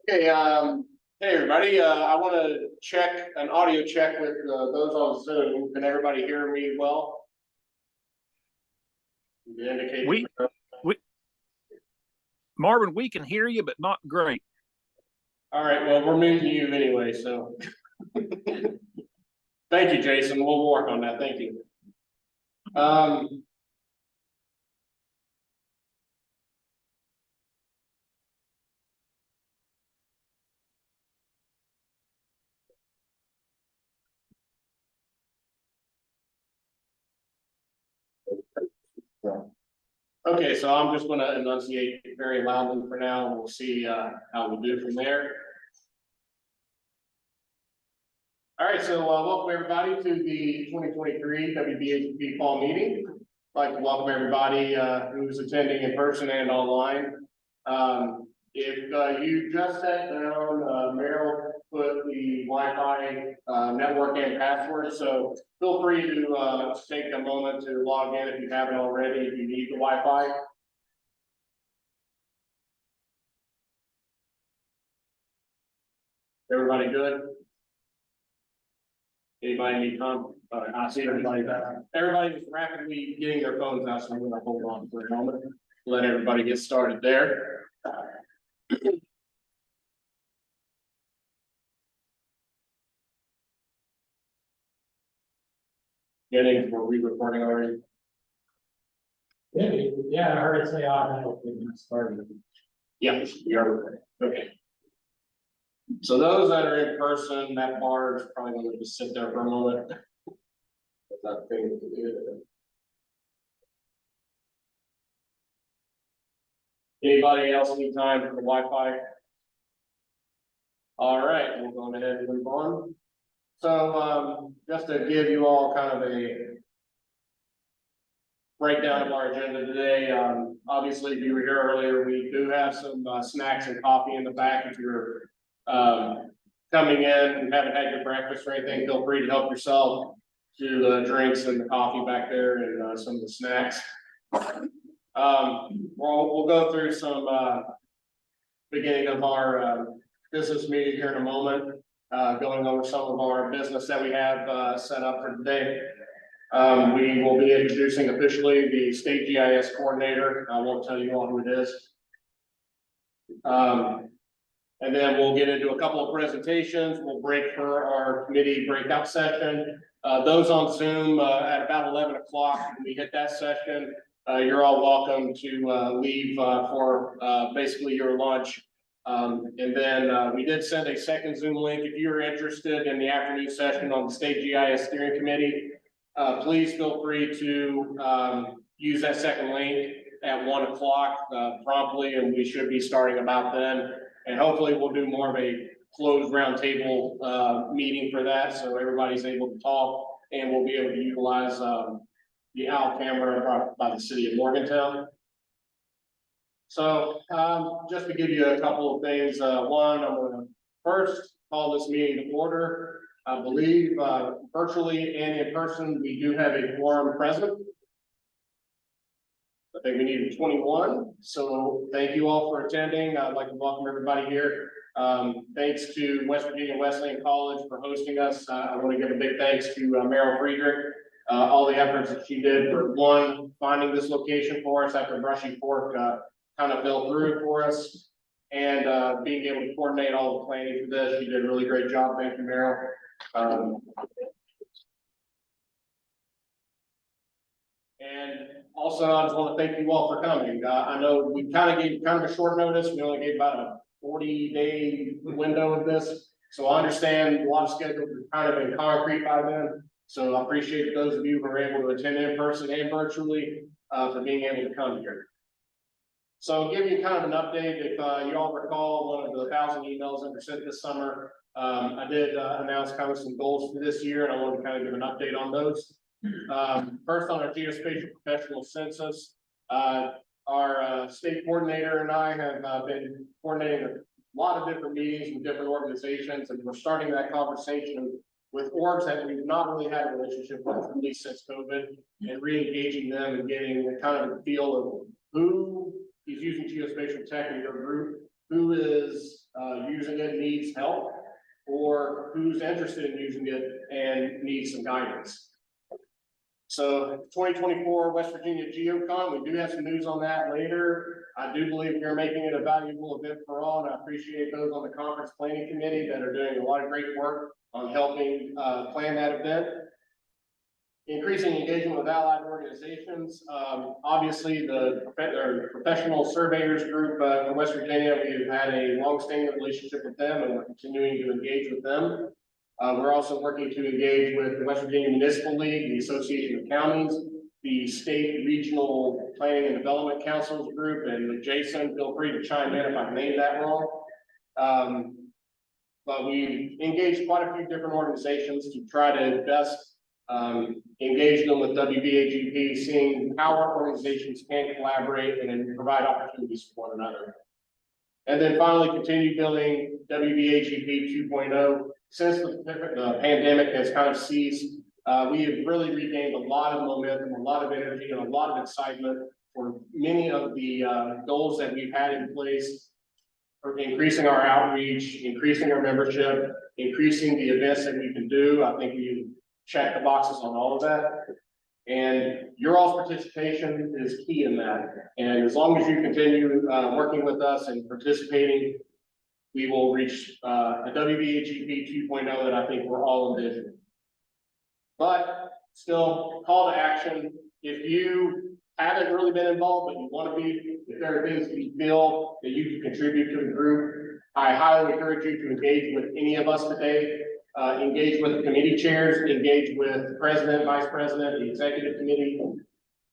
Okay, hey everybody, I want to check an audio check with those on Zoom. Can everybody hear me well? You can indicate. We Marvin, we can hear you, but not great. All right, well, we're muting you anyway, so. Thank you, Jason. We'll work on that. Thank you. Okay, so I'm just going to enunciate very loudly for now, and we'll see how we do from there. All right, so welcome everybody to the 2023 WVAGP fall meeting. I'd like to welcome everybody who's attending in person and online. If you just sat down, Meryl put the Wi-Fi network and password, so feel free to take a moment to log in if you haven't already, if you need the Wi-Fi. Everybody good? Anybody need comment? I see everybody. Everybody's rapidly getting their phones out, so I'm going to hold on for a moment. Let everybody get started there. We're re-recording already. Yeah, I heard it say automatically started. Yeah, we are recording. Okay. So those that are in person, that bar is probably going to just sit there for a moment. That thing. Anybody else need time for the Wi-Fi? All right, we'll go ahead and move on. So just to give you all kind of a breakdown of our agenda today, obviously if you were here earlier, we do have some snacks and coffee in the back. If you're coming in and haven't had your breakfast or anything, feel free to help yourself to the drinks and the coffee back there and some of the snacks. We'll go through some beginning of our business meeting here in a moment, going over some of our business that we have set up for today. We will be introducing officially the state GIS coordinator. I won't tell you all who it is. And then we'll get into a couple of presentations. We'll break for our committee breakout session. Those on Zoom at about 11 o'clock, when we hit that session, you're all welcome to leave for basically your lunch. And then we did send a second Zoom link. If you're interested in the afternoon session on the state GIS steering committee, please feel free to use that second link at 1 o'clock promptly, and we should be starting about then. And hopefully we'll do more of a closed roundtable meeting for that, so everybody's able to talk, and we'll be able to utilize the OWL camera brought by the city of Morgantown. So just to give you a couple of things, one, I'm going to first call this meeting to order. I believe virtually and in person, we do have a quorum present. I think we needed 21. So thank you all for attending. I'd like to welcome everybody here. Thanks to West Virginia Wesleyan College for hosting us. I want to give a big thanks to Meryl Friedrich, all the efforts that she did for one, finding this location for us after Brushy Fork kind of fell through for us, and being able to coordinate all the planning for this. She did a really great job. Thank you, Meryl. And also, I just want to thank you all for coming. I know we kind of gave a short notice. We only gave about a 40-day window of this. So I understand a lot of schedules are kind of in concrete by then. So I appreciate those of you who are able to attend in person and virtually for being able to come here. So I'll give you kind of an update. If you all recall, one of the 1,000 emails that were sent this summer, I did announce kind of some goals for this year, and I wanted to kind of give an update on those. First, on our geospatial professional census, our state coordinator and I have been coordinating a lot of different meetings with different organizations, and we're starting that conversation with orgs that we've not really had a relationship with at least since COVID, and re-engaging them and getting kind of a feel of who is using geospatial tech in your group, who is using needs help or who's interested in using it and needs some guidance. So 2024 West Virginia GeoCon, we do have some news on that later. I do believe we are making it a valuable event for all, and I appreciate those on the conference planning committee that are doing a lot of great work on helping plan that event. Increasing engagement with allied organizations. Obviously, the professional surveyors group in West Virginia, we've had a long-standing relationship with them, and we're continuing to engage with them. We're also working to engage with the West Virginia Municipal League, the Association of Counties, the State Regional Planning and Development Councils group, and with Jason, feel free to chime in if I've named that wrong. But we engaged quite a few different organizations to try to best engage them with WVAGP, seeing how our organizations can collaborate and provide opportunities for one another. And then finally, continue building WVAGP 2.0. Since the pandemic has kind of ceased, we have really regained a lot of momentum, a lot of energy, and a lot of excitement for many of the goals that we've had in place for increasing our outreach, increasing our membership, increasing the events that we can do. I think we check the boxes on all of that. And your all's participation is key in that. And as long as you continue working with us and participating, we will reach a WVAGP 2.0 that I think we're all envisioning. But still, call to action. If you haven't really been involved, but you want to be, if there are things that you feel that you can contribute to the group, I highly encourage you to engage with any of us today. Engage with the committee chairs, engage with the president, vice president, the executive committee.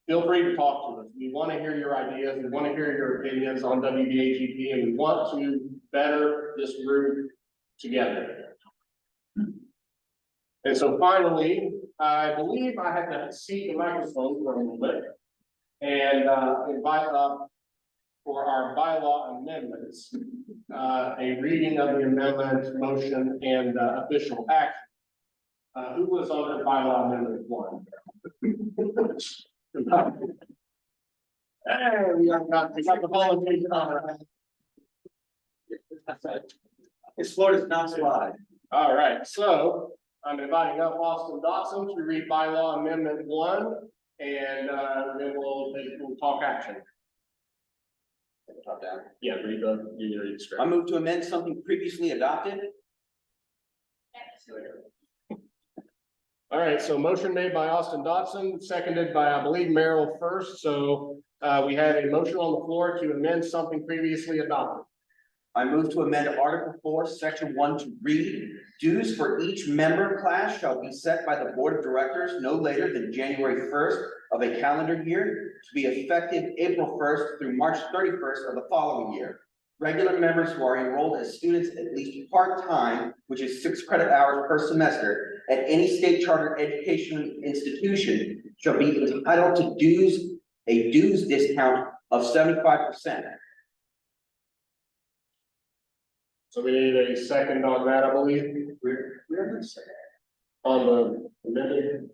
Feel free to talk to us. We want to hear your ideas. We want to hear your opinions on WVAGP, and we want to better this group together. And so finally, I believe I have to seat the microphone for a moment and invite up for our bylaw amendments, a reading of the amendment, motion, and official action. Who was on the bylaw amendment 1? Hey, we got the volunteers on. His floor does not slide. All right, so I'm inviting up Austin Dotson to read bylaw amendment 1, and then we'll talk action. Top down. Yeah, read the script. I move to amend something previously adopted. All right, so motion made by Austin Dotson, seconded by, I believe, Merrill first. So we have a motion on the floor to amend something previously adopted. I move to amend Article 4, Section 1 to read, dues for each member class shall be set by the Board of Directors no later than January 1st of a calendar year, to be effective April 1st through March 31st of the following year. Regular members who are enrolled as students at least part-time, which is 6 credit hours per semester, at any state charter education institution shall be entitled to a dues discount of 75%. So we need a second on that, I believe. We're gonna say On the amendment.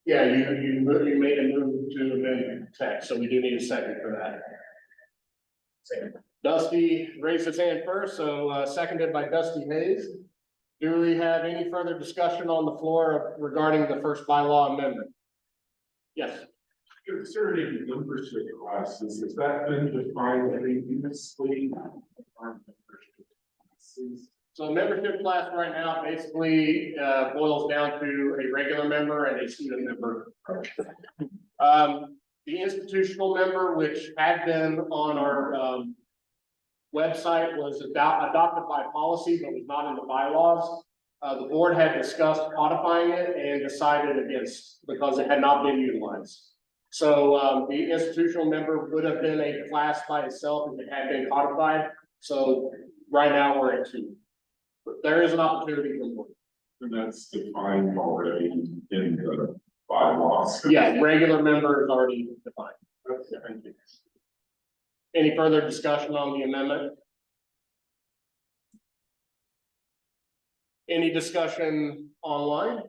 Yeah, you made a move to amend text, so we do need a second for that. Dusty raised his hand first, so seconded by Dusty Hayes. Do we have any further discussion on the floor regarding the first bylaw amendment? Yes. Concerning membership classes, has that been defined previously? So membership class right now basically boils down to a regular member and a student member. The institutional member, which had been on our website, was adopted by policy, but was not in the bylaws. The board had discussed codifying it and decided against because it had not been utilized. So the institutional member would have been a class by itself if it had been codified. So right now we're at 2. But there is an opportunity for more. And that's defined already in the bylaws. Yeah, regular member is already defined. Okay, thank you. Any further discussion on the amendment? Any discussion online?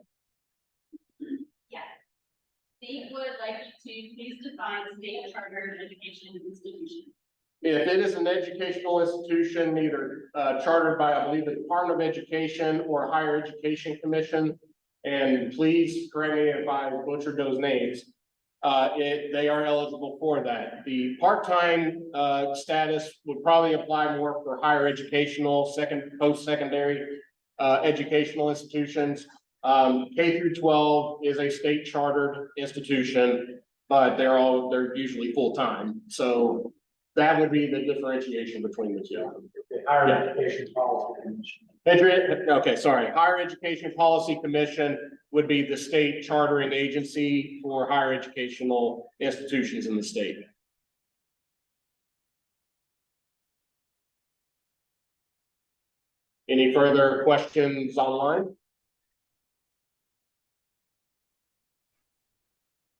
Yes. Steve would like you to please define state chartered education institution. If it is an educational institution, either chartered by, I believe, the Department of Education or Higher Education Commission, and please correct me if I butchered those names, they are eligible for that. The part-time status would probably apply more for higher educational, post-secondary educational institutions. K through 12 is a state chartered institution, but they're usually full-time. So that would be the differentiation between the two. The Higher Education Policy Commission. Okay, sorry. Higher Education Policy Commission would be the state chartering agency for higher educational institutions in the state. Any further questions online?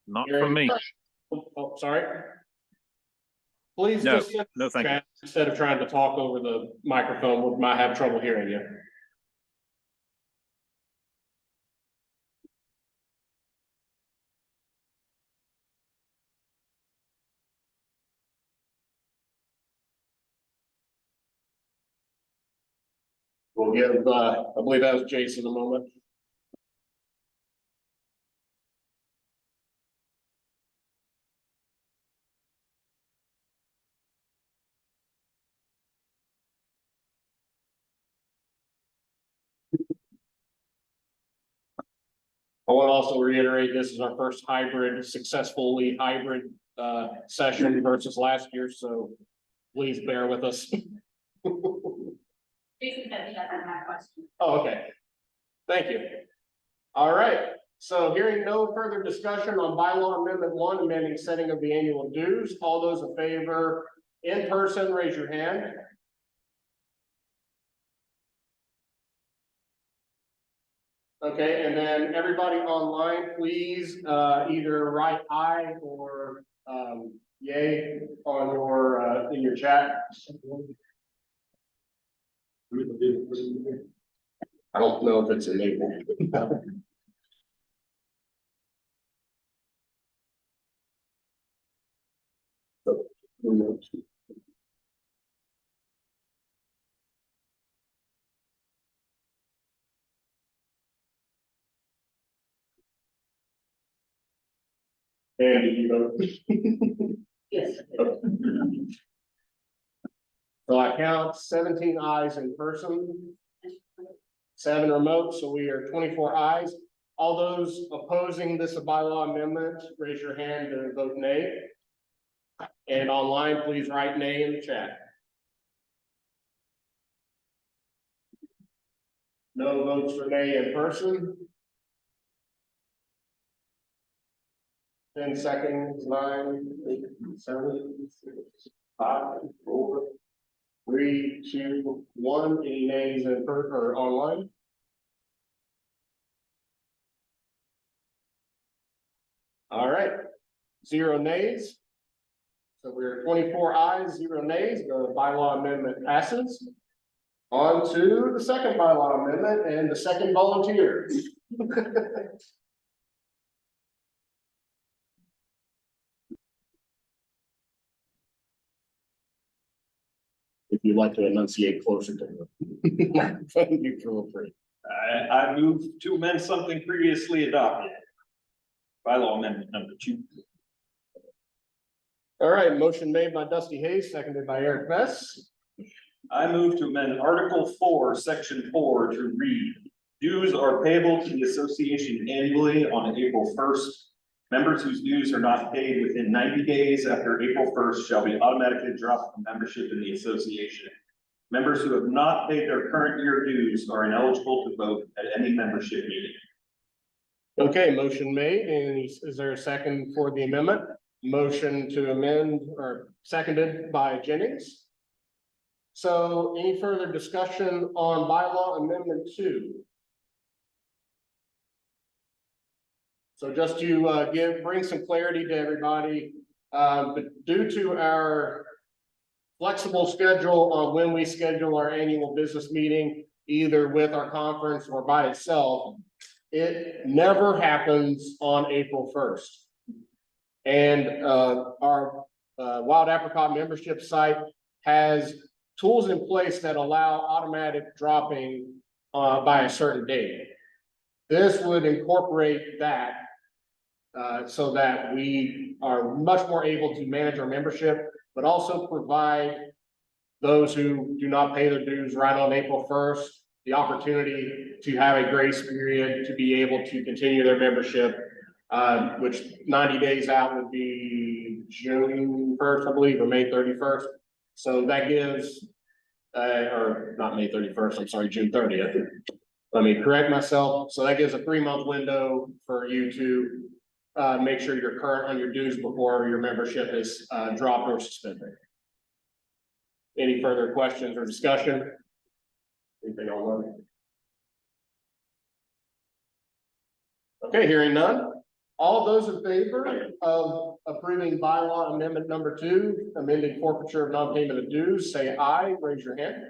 Not from me. Oh, sorry. Please No, just send no, thank you. chat instead of trying to talk over the microphone. We might have trouble hearing you. We'll give, I believe that was Jason a moment. I want to also reiterate, this is our first successfully hybrid session versus last year, so please bear with us. Jason said he doesn't have questions. Oh, okay. Thank you. All right, so hearing no further discussion on bylaw amendment 1, amending setting of the annual dues, all those in favor in person, raise your hand. Okay, and then everybody online, please either write aye or yay on your in your chat. I don't know if it's enabled. And you know. Yes. So I count 17 ayes in person, 7 remote, so we are 24 ayes. All those opposing this bylaw amendment, raise your hand to vote nay. And online, please write nay in the chat. No votes for nay in person. 10 seconds, 9, 8, 7, 6, 5, 4, 3, 2, 1. Any nays in person or online? All right, 0 nays. So we're 24 ayes, 0 nays. The bylaw amendment passes. On to the second bylaw amendment and the second volunteer. If you'd like to enunciate closer to the microphone, you feel free. I move to amend something previously adopted. Bylaw amendment number 2. All right, motion made by Dusty Hayes, seconded by Eric Bess. I move to amend Article 4, Section 4 to read: dues are payable to the association annually on April 1st. Members whose dues are not paid within 90 days after April 1st shall be automatically dropped from membership in the association. Members who have not paid their current year dues are ineligible to vote at any membership meeting. Okay, motion made, and is there a second for the amendment? Motion to amend or seconded by Jennings. So any further discussion on bylaw amendment 2? So just to bring some clarity to everybody, but due to our flexible schedule on when we schedule our annual business meeting, either with our conference or by itself, it never happens on April 1st. And our Wild Apricot membership site has tools in place that allow automatic dropping by a certain date. This would incorporate that so that we are much more able to manage our membership, but also provide those who do not pay their dues right on April 1st, the opportunity to have a grace period to be able to continue their membership, which 90 days out would be June 1st, I believe, or May 31st. So that gives, or not May 31st, I'm sorry, June 30th. Let me correct myself. So that gives a 3-month window for you to make sure you're current on your dues before your membership is dropped or suspended. Any further questions or discussion? Anything online? Okay, hearing none. All those in favor of approving bylaw amendment number 2, amending forfeiture of non-payment of dues, say aye, raise your hand.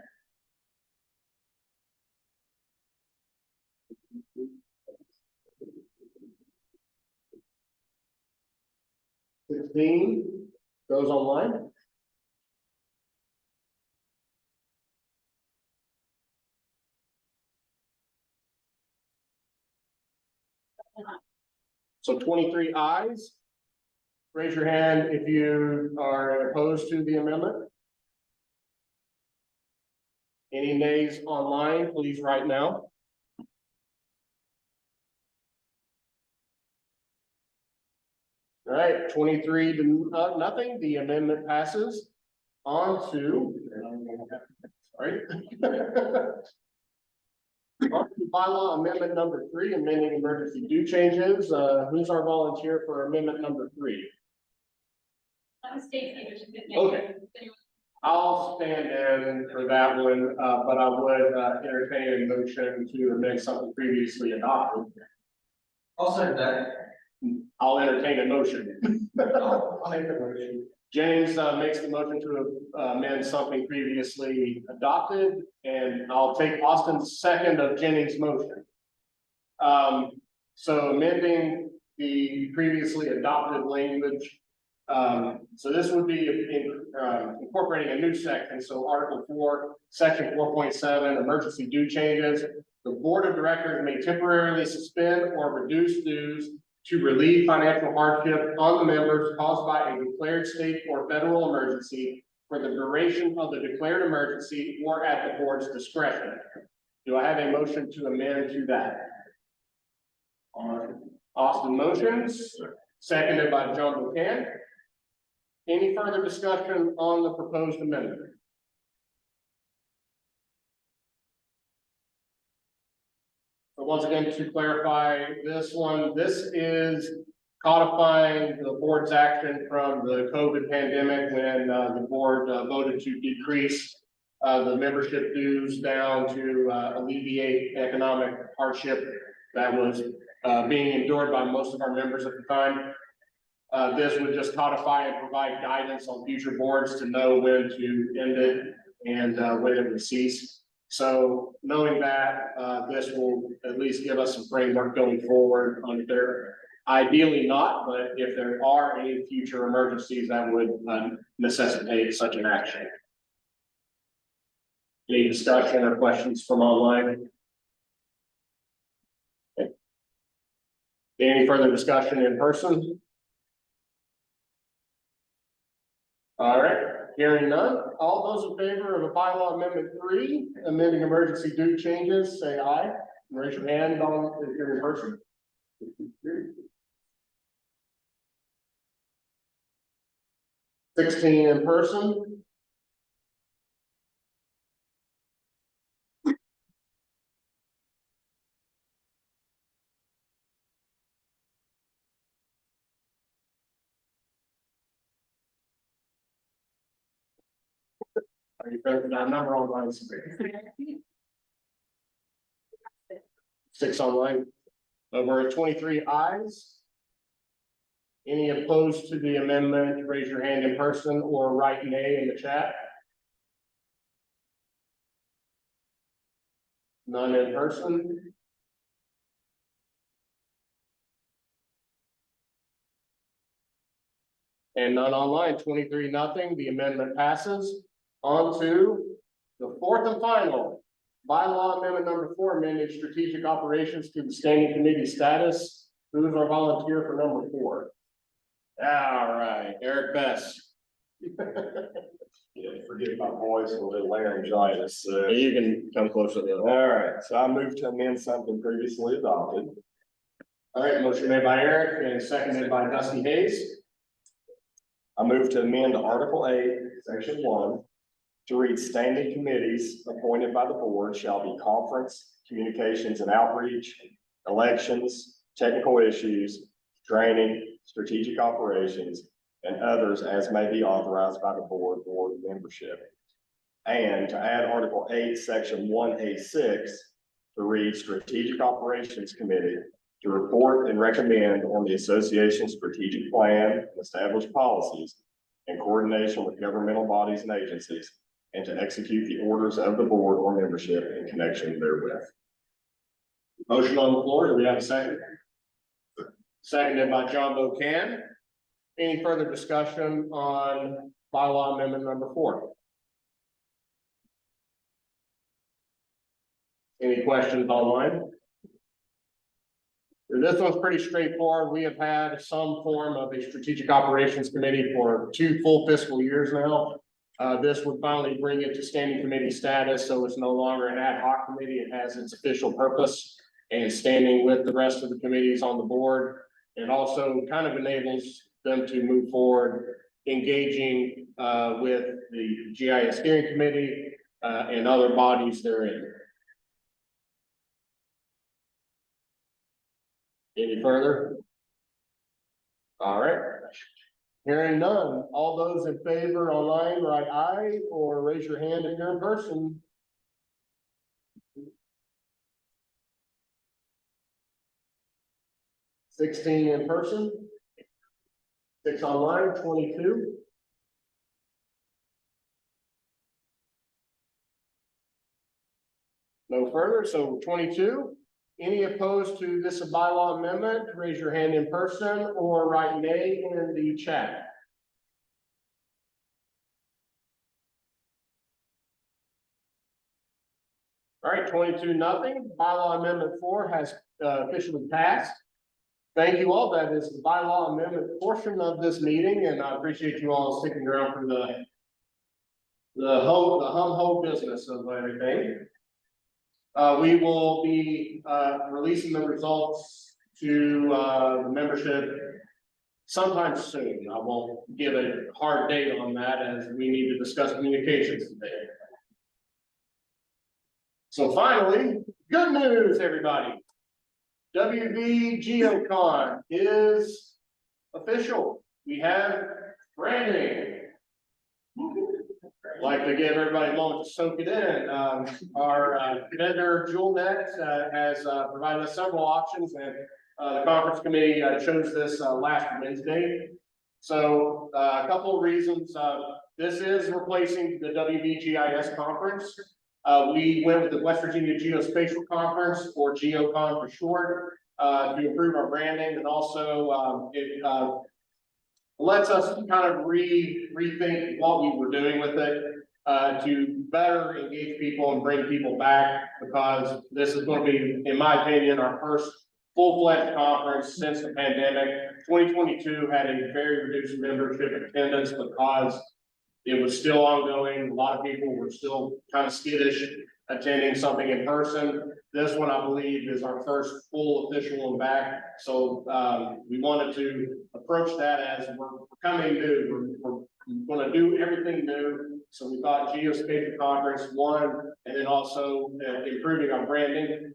$16 goes online. So 23 ayes. Raise your hand if you are opposed to the amendment. Any nays online, please write now. All right, 23 to nothing. The amendment passes. On to, sorry. On to bylaw amendment number 3, amending emergency due changes. Who's our volunteer for amendment number 3? That was Stacy. Okay. I'll stand in for that one, but I would entertain a motion to amend something previously adopted. I'll second that. I'll entertain a motion. I'll make the motion. James makes the motion to amend something previously adopted, and I'll take Austin's second of Jennings' motion. So amending the previously adopted language. So this would be incorporating a new section. So Article 4, Section 4.7, emergency due changes. The Board of Directors may temporarily suspend or reduce dues to relieve financial hardship on the members caused by a declared state or federal emergency for the duration of the declared emergency or at the board's discretion. Do I have a motion to amend to that? Austin motions, seconded by John Buchanan. Any further discussion on the proposed amendment? So once again, to clarify this one, this is codifying the board's action from the COVID pandemic when the board voted to decrease the membership dues down to alleviate economic hardship that was being endured by most of our members at the time. This would just codify and provide guidance on future boards to know when to end it and when it would cease. So knowing that, this will at least give us some framework going forward on if there, ideally not, but if there are any future emergencies that would necessitate such an action. Any discussion or questions from online? Okay. Any further discussion in person? All right, hearing none. All those in favor of a bylaw amendment 3, amending emergency due changes, say aye. Raise your hand on if you're in person. 16 in person. Are you better than our number online? 6 online. We're at 23 ayes. Any opposed to the amendment, raise your hand in person or write nay in the chat. None in person. And none online, 23-0. The amendment passes. On to the fourth and final bylaw amendment number 4, amending strategic operations to the standing committee status. Who's our volunteer for number 4? All right, Eric Best. Yeah, forget my voice and the laryngitis. You can come closer to the other. All right, so I move to amend something previously adopted. All right, motion made by Eric and seconded by Dusty Hayes. I move to amend Article 8, Section 1, to read standing committees appointed by the board shall be conference, communications and outreach, elections, technical issues, training, strategic operations, and others as may be authorized by the board or membership. And to add Article 8, Section 1A6, to read Strategic Operations Committee to report and recommend on the association's strategic plan and establish policies in coordination with governmental bodies and agencies, and to execute the orders of the board or membership in connection therewith. Motion on the floor. Do we have a second? Seconded by John Bocan. Any further discussion on bylaw amendment number 4? Any questions online? This one's pretty straightforward. We have had some form of a strategic operations committee for 2 full fiscal years now. This would finally bring it to standing committee status, so it's no longer an ad hoc committee. It has its official purpose and standing with the rest of the committees on the board. It also kind of enables them to move forward, engaging with the GIS steering committee and other bodies therein. Any further? All right. Hearing none, all those in favor online, write aye or raise your hand if you're in person. $16 in person. 6 online, 22. No further, so 22. Any opposed to this bylaw amendment, raise your hand in person or write nay in the chat. All right, 22-0. Bylaw amendment 4 has officially passed. Thank you all. That is the bylaw amendment portion of this meeting, and I appreciate you all sticking around for the hum-ho business of everything. We will be releasing the results to the membership sometime soon. I won't give a hard date on that as we need to discuss communications today. So finally, good news, everybody. WVGOCon is official. We have branding. I'd like to give everybody a moment to soak it in. Our vendor JewelNet has provided us several options, and the conference committee chose this last Wednesday. So a couple of reasons. This is replacing the WVGIS conference. We went with the West Virginia Geospatial Conference, or GeoCon for short, to improve our branding, and also it lets us kind of rethink what we were doing with it to better engage people and bring people back, because this is going to be, in my opinion, our first full-fledged conference since the pandemic. 2022 had a very reduced membership attendance because it was still ongoing. A lot of people were still kind of skittish attending something in person. This one, I believe, is our first full official one back. So we wanted to approach that as we're coming new. We're going to do everything new. So we thought Geospatial Conference 1, and then also improving our branding.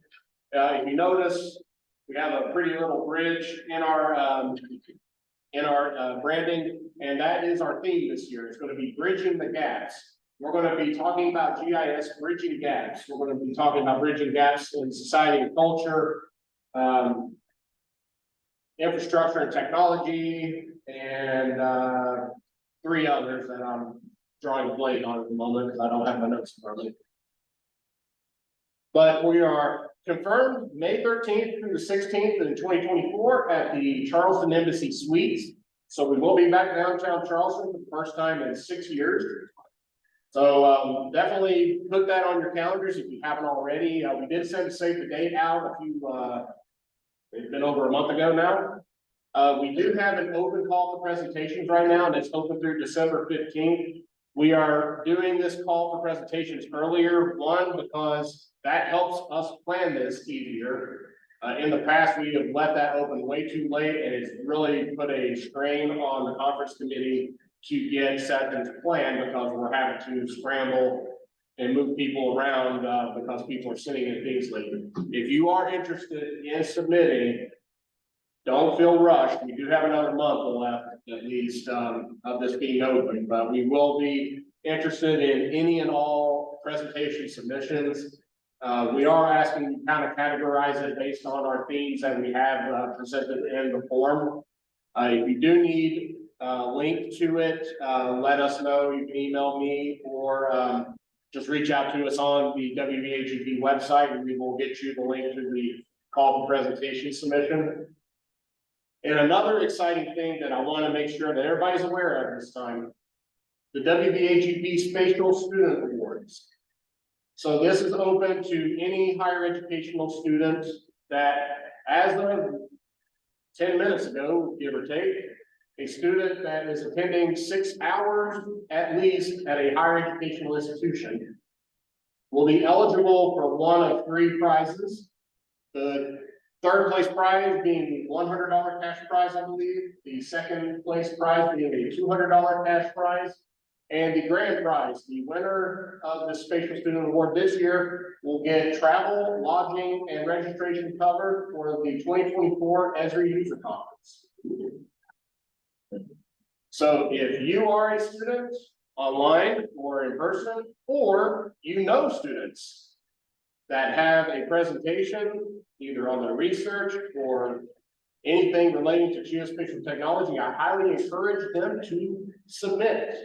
If you notice, we have a pretty little bridge in our branding, and that is our theme this year. It's going to be bridging the gaps. We're going to be talking about GIS bridging gaps. We're going to be talking about bridging gaps in society and culture, infrastructure and technology, and 3 others that I'm drawing a blank on at the moment because I don't have my notes in front of me. But we are confirmed May 13th through the 16th in 2024 at the Charleston Embassy Suites. So we will be back downtown Charleston for the first time in 6 years. So, definitely put that on your calendars if you haven't already. We did send a save the date out it's been over a month ago now. We do have an open call for presentations right now, and it's open through December 15th. We are doing this call for presentations earlier, one, because that helps us plan this easier. In the past, we have let that open way too late, and it's really put a strain on the conference committee to get sessions planned, because we're having to scramble and move people around, because people are sitting in things late. If you are interested in submitting, don't feel rushed. We do have another month left at least, of this being open, but we will be interested in any and all presentation submissions. We are asking you kind of categorize it based on our themes that we have presented in the form. If you do need a link to it, let us know. You can email me or just reach out to us on the WVAGP website, and we will get you the link to the call for presentation submission. And another exciting thing that I want to make sure that everybody's aware of this time, the WVAGP Spatial Student Awards. So this is open to any higher educational student that, as of 10 minutes ago, give or take, a student that is attending 6 hours at least at a higher educational institution will be eligible for one of 3 prizes. The third place prize being the $100 cash prize, I believe. The second place prize being a $200 cash prize. And the grand prize, the winner of the Spatial Student Award this year, will get travel, lodging, and registration covered for the 2024 Esri User Conference. So if you are a student online or in person, or you know students that have a presentation either on their research or anything relating to geospatial technology, I highly encourage them to submit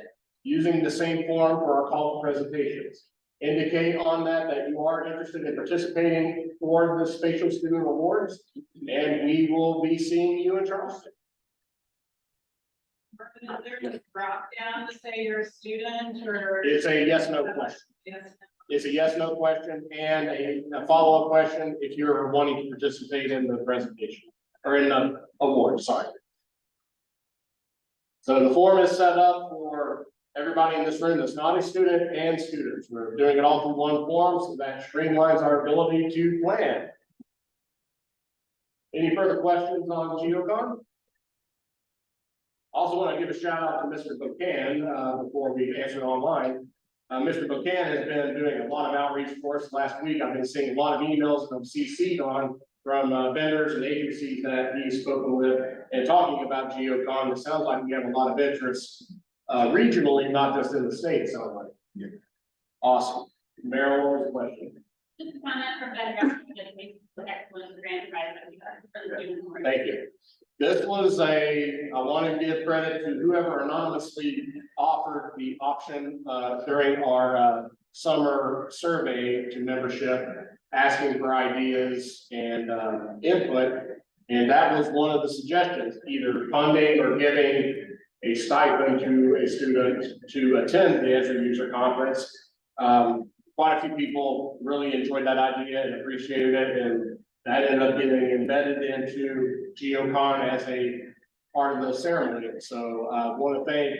using the same form for our call for presentations. Indicate on that you are interested in participating for the Spatial Student Awards, and we will be seeing you in Charleston. Is there a drop down to say you're a student or? It's a yes/no question. Yes. It's a yes/no question and a follow-up question if you're wanting to participate in the presentation or in the award, sorry. So the form is set up for everybody in this room that's not a student and students. We're doing it all through one form, so that streamlines our ability to plan. Any further questions on GeoCon? Also want to give a shout out to Mr. Buchan before we answer online. Mr. Buchan has been doing a lot of outreach for us last week. I've been seeing a lot of emails from CC'd on from vendors and agencies that he's spoken with and talking about GeoCon. It sounds like we have a lot of interest regionally, not just in the state. Sounds like. Yeah. Awesome. Meryl, what was the question? Just a comment from Bedrock, excellent grant prize that we got for the student award. Thank you. This was I want to give credit to whoever anonymously offered the option during our summer survey to membership, asking for ideas and input. And that was one of the suggestions, either funding or giving a stipend to a student to attend the Esri User Conference. Quite a few people really enjoyed that idea and appreciated it, and that ended up getting embedded into GeoCon as a part of the ceremony. So I want to thank,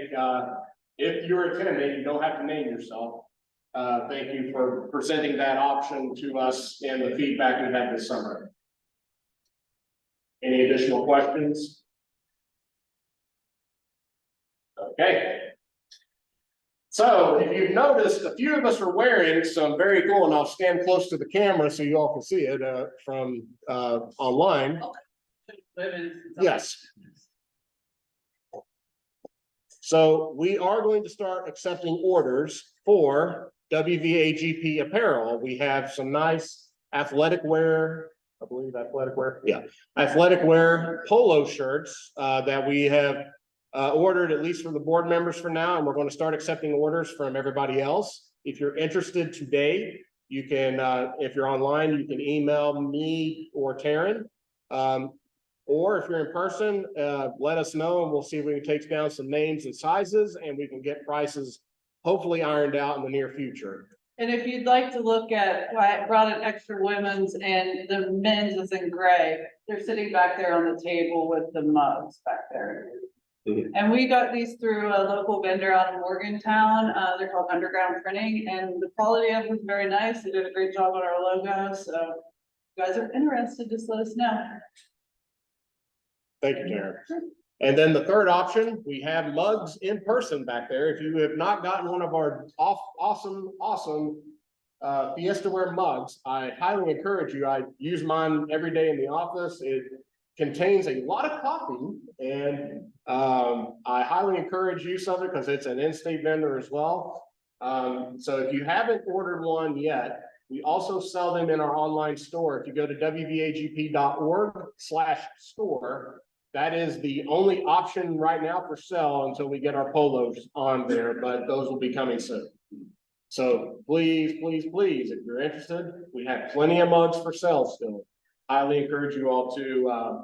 if you're attending, you don't have to name yourself. Thank you for presenting that option to us and the feedback we've had this summer. Any additional questions? Okay. So if you've noticed, a few of us are wearing some very cool, and I'll stand close to the camera so you all can see it from online. Yes. So we are going to start accepting orders for WVAGP apparel. We have some nice athletic wear, I believe athletic wear, yeah, athletic wear polo shirts that we have ordered at least for the board members for now, and we're going to start accepting orders from everybody else. If you're interested today, you can, if you're online, you can email me or Taryn. Or if you're in person, let us know and we'll see if we can take down some names and sizes, and we can get prices hopefully ironed out in the near future. And if you'd like to look at, I brought an extra women's and the men's is in gray. They're sitting back there on the table with the mugs back there. And we got these through a local vendor out of Morgantown. They're called Underground Printing, and the quality of them was very nice. They did a great job on our logo, so if you guys are interested, just let us know. Thank you, Karen. And then the third option, we have mugs in person back there. If you have not gotten one of our awesome Fiesta Wear mugs, I highly encourage you. I use mine every day in the office. It contains a lot of coffee, and I highly encourage use of it because it's an in-state vendor as well. So if you haven't ordered one yet, we also sell them in our online store. If you go to wvagp.org/store, that is the only option right now for sale until we get our polos on there, but those will be coming soon. So please, if you're interested, we have plenty of mugs for sale still. Highly encourage you all to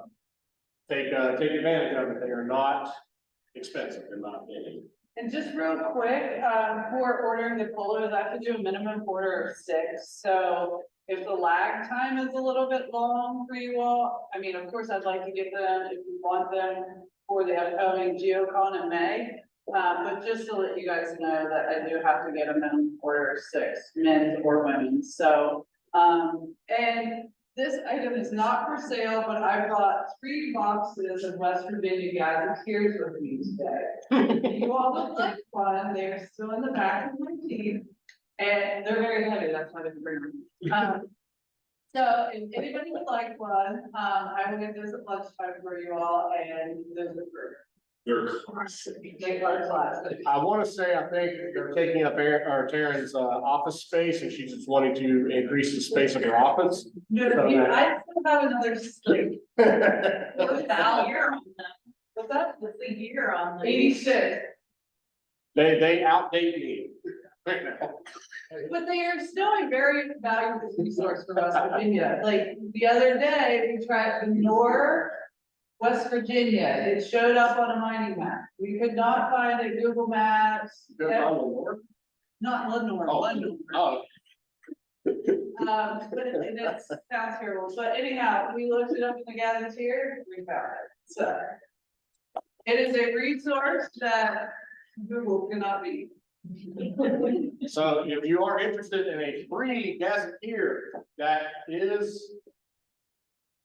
take advantage of it. They are not expensive, in my opinion. And just real quick, for ordering the polos, I have to do a minimum order of 6. So if the lag time is a little bit long for you all, I mean, of course, I'd like to get them if you want them for the upcoming GeoCon in May. But just to let you guys know that I do have to get a minimum order of 6, men's or women's. So, and this item is not for sale, but I brought 3 boxes of West Virginia gazetteers with me today. If you all would like one, they're still in the back of my teeth, and they're very heavy, that's why I didn't bring them. So if anybody would like one, I will get those at lunchtime for you all, and those are for. They're classic. They are classic. I want to say, I think they're taking up Taryn's office space, and she's just wanting to increase the space of her office. No, I still have another sleep. What's the year on them? What's that? What's the year on them? 86. They outdate me. But they are still a very valuable resource for West Virginia. Like the other day, we tried to ignore West Virginia. It showed up on a mining map. We could not find it Google Maps. Not Lenore, Oh. Lenore. Oh, But it sounds terrible. But anyhow, we looked it up in the gazetteer, we found it. So it is a resource that Google cannot beat. so if you are interested in a free gazetteer that is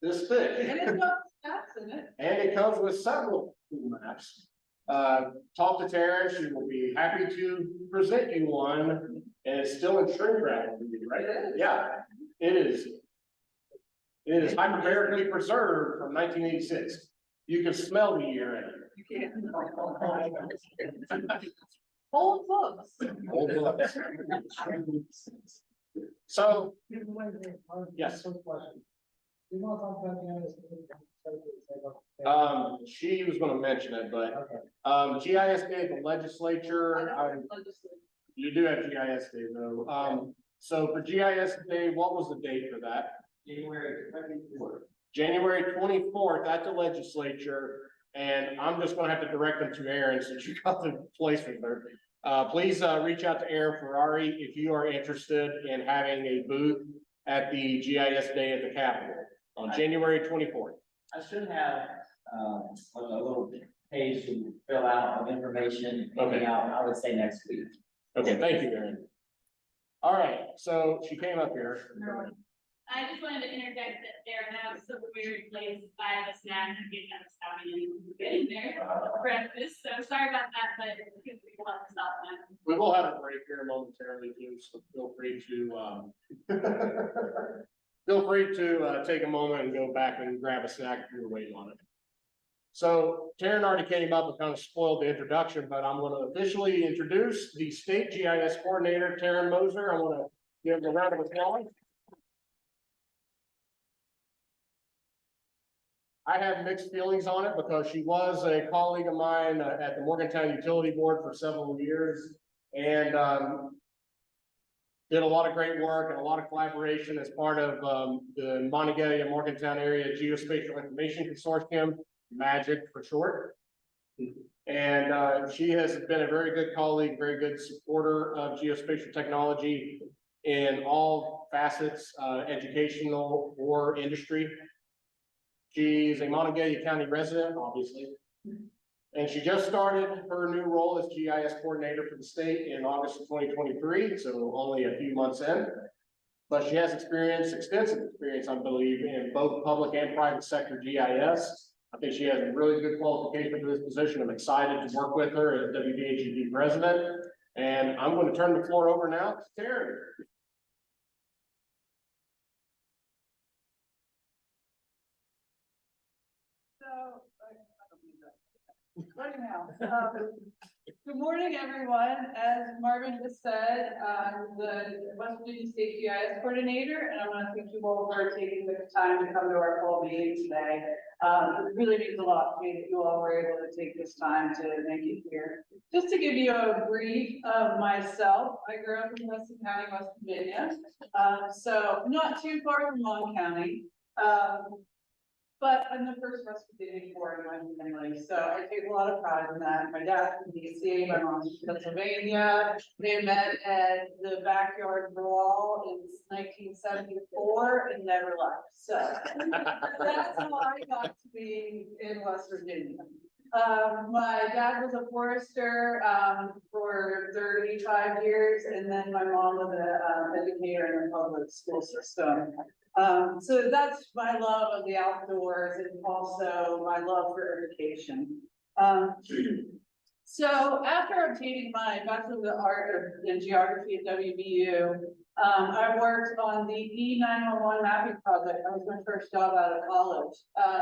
this thick. And it's got stats in it. And it comes with several maps. Talk to Tara, she will be happy to present you one, and it's still in shrink wrap, right? Yeah, it is. It is hyperbarically preserved from 1986. You can smell the year in it. You can't. Old books. Old books. So, yes. She was gonna mention it, but, GIS Day, the legislature, you do have GIS Day though. So for GIS Day, what was the date for that? January 24th at the legislature, and I'm just gonna have to direct them to Aaron since you got the place with her. Please, reach out to Aaron Ferrari if you are interested in having a booth at the GIS Day at the Capitol on January 24th. I should have, a little page to fill out of information coming out, I would say next week. Okay, thank you, Aaron. All right, so she came up here. I just wanted to interject that there have some weird place by the snack and get kind of stopping and getting there for breakfast. So sorry about that, but we will have to stop that. We will have a break here momentarily too, so feel free to take a moment and go back and grab a snack if you're waiting on it. So Taryn already came up and kind of spoiled the introduction, but I'm going to officially introduce the state GIS coordinator, Taryn Moser. I want to give a round of applause. I have mixed feelings on it because she was a colleague of mine at the Morgantown Utility Board for several years, and did a lot of great work and a lot of collaboration as part of the Montague Morgantown Area Geospatial Information Consortium, MAGIC for short. And she has been a very good colleague, very good supporter of geospatial technology in all facets, educational or industry. She's a Montague County resident, obviously. And she just started her new role as GIS coordinator for the state in August of 2023, so only a few months in. But she has extensive experience, I believe, in both public and private sector GIS. I think she has a really good qualification for this position. I'm excited to work with her as WVAGP president. And I'm going to turn the floor over now to Terry. Good morning, everyone. As Marvin just said, I'm the West Virginia State GIS coordinator, and I want to thank you all for taking the time to come to our fall meeting today. It really means a lot to me that you all were able to take this time to make it here. Just to give you a brief of myself, I grew up in Weston County, West Virginia, so not too far from Long County. But I'm the first West Virginia born in my family, so I take a lot of pride in that. My dad's from DC, my mom's from Pennsylvania. They met at the backyard brawl in 1974 and never left. So that's how I got to be in West Virginia. My dad was a forester for 35 years, and then my mom was an educator in the public school system. So that's my love of the outdoors and also my love for education. So after obtaining my Bachelor of Art in Geography at WVU, I worked on the E911 mapping project. That was my first job out of college.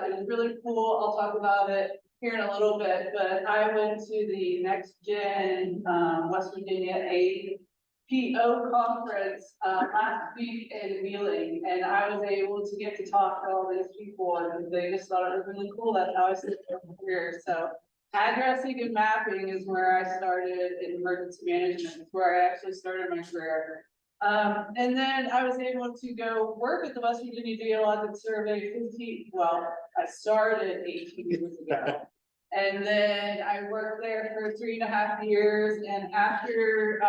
It was really cool. I'll talk about it here in a little bit, but I went to the Next Gen West Virginia APO conference last week in Wheeling, and I was able to get to talk to all these people, and they just thought it was really cool. That's how I started my career. So addressing and mapping is where I started in emergency management. It's where I actually started my career. And then I was able to go work at the West Virginia Geologic Survey I started 18 years ago. And then I worked there for 3.5 years. And after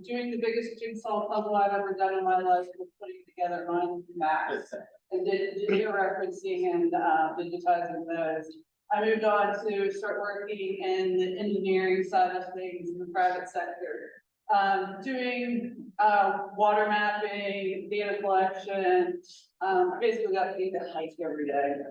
doing the biggest jigsaw puzzle I've ever done in my life, was putting together mine maps and did georeferencing and digitizing those, I moved on to start working in the engineering side of things in the private sector. Doing water mapping, data collection. I basically got paid to hike every day.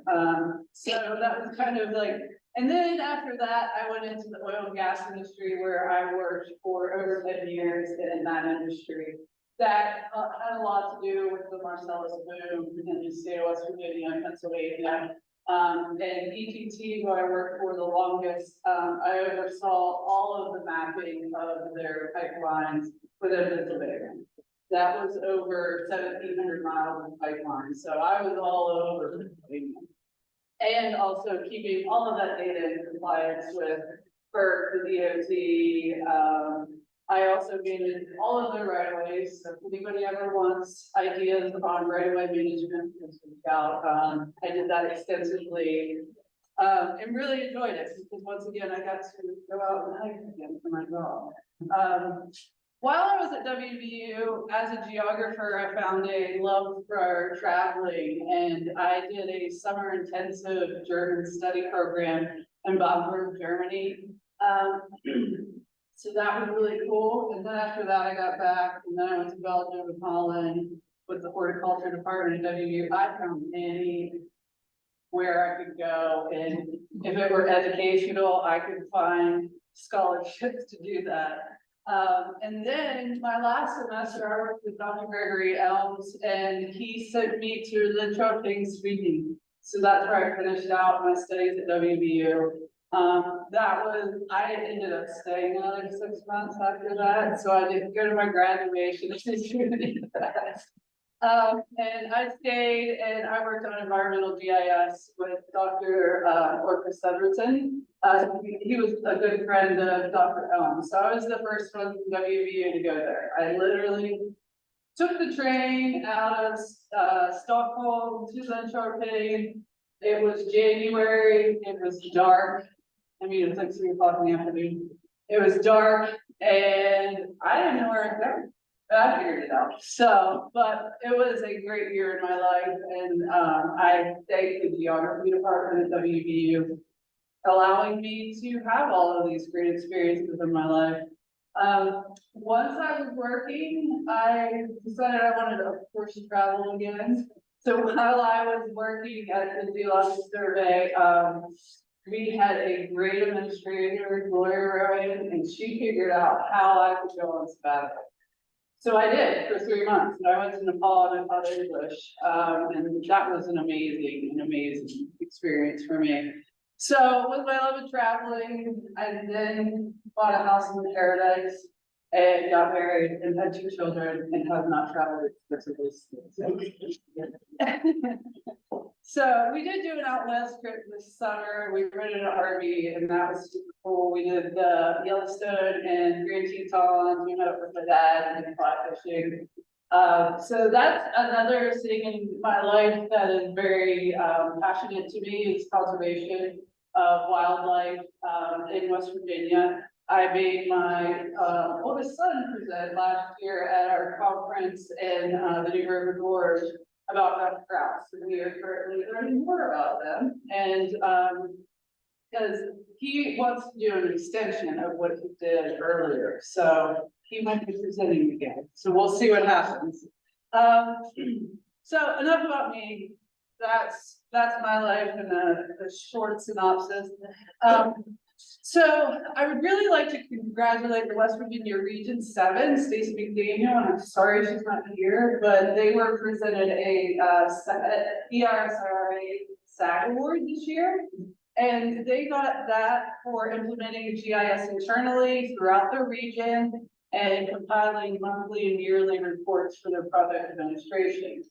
So that was kind of like, and then after that, I went into the oil and gas industry where I worked for over 10 years in that industry. That had a lot to do with the Marcellus boom in the state of West Virginia and Pennsylvania. And ETT, who I worked for the longest, I oversaw all of the mapping of their pipelines within Pennsylvania. That was over 1,700 miles of pipelines. So I was all over Pennsylvania. And also keeping all of that data in compliance with FERC, the DOT. I also managed all of the right of ways. So if anybody ever wants ideas on right of way management, I did that extensively and really enjoyed it because once again, I got to go out and hike again for my job. While I was at WVU as a geographer, I found a love for traveling, and I did a summer intensive German study program in Bamberg, Germany. So that was really cool. And then after that, I got back, and then I went to Belgium and Holland with the horticulture department at WVU. I found anywhere I could go, and if it were educational, I could find scholarships to do that. And then my last semester, I worked with Dr. Gregory Elms, and he sent me to Linköping, Sweden. So that's where I finished out my studies at WVU. I ended up staying another 6 months after that, so I didn't go to my graduation. And I stayed and I worked on environmental GIS with Dr. Orcus Sedgerton. He was a good friend of Dr. Elm. So I was the first one from WVU to go there. I literally took the train out of Stockholm to Linköping. It was January, it was dark. I mean, it was like 3 o'clock in the afternoon. It was dark and I didn't know where I was going. But I figured it out. So, but it was a great year in my life and, I thank the geography department at WVU allowing me to have all of these great experiences in my life. Once I was working, I decided I wanted to, of course, travel again. So while I was working at the Geological Survey, we had a great administrator, Gloria Rowan, and she figured out how I could go on sabbatical. So I did for 3 months, and I went to Nepal and I taught English, and that was an amazing experience for me. So with my love of traveling, I then bought a house in paradise and got married and had 2 children and have not traveled exclusively since. So we did do an out west trip this summer. We rented an RV and that was super cool. We did the Yellowstone and Grand Tetons. We met up with my dad and did fly fishing. So that's another thing in my life that is very passionate to me is conservation of wildlife in West Virginia. I made my oldest son present last year at our conference in the New River Gorge about ruffed grouse. And we are currently learning more about them. And because he wants to do an extension of what he did earlier. So he might be presenting again. So we'll see what happens. So enough about me. That's my life in a short synopsis. So I would really like to congratulate the West Virginia Region 7, Stacey McDaniel, and I'm sorry she's not here, but they were presented a ERSRA SAG award this year. And they got that for implementing GIS internally throughout the region and compiling monthly and yearly reports for their project administration.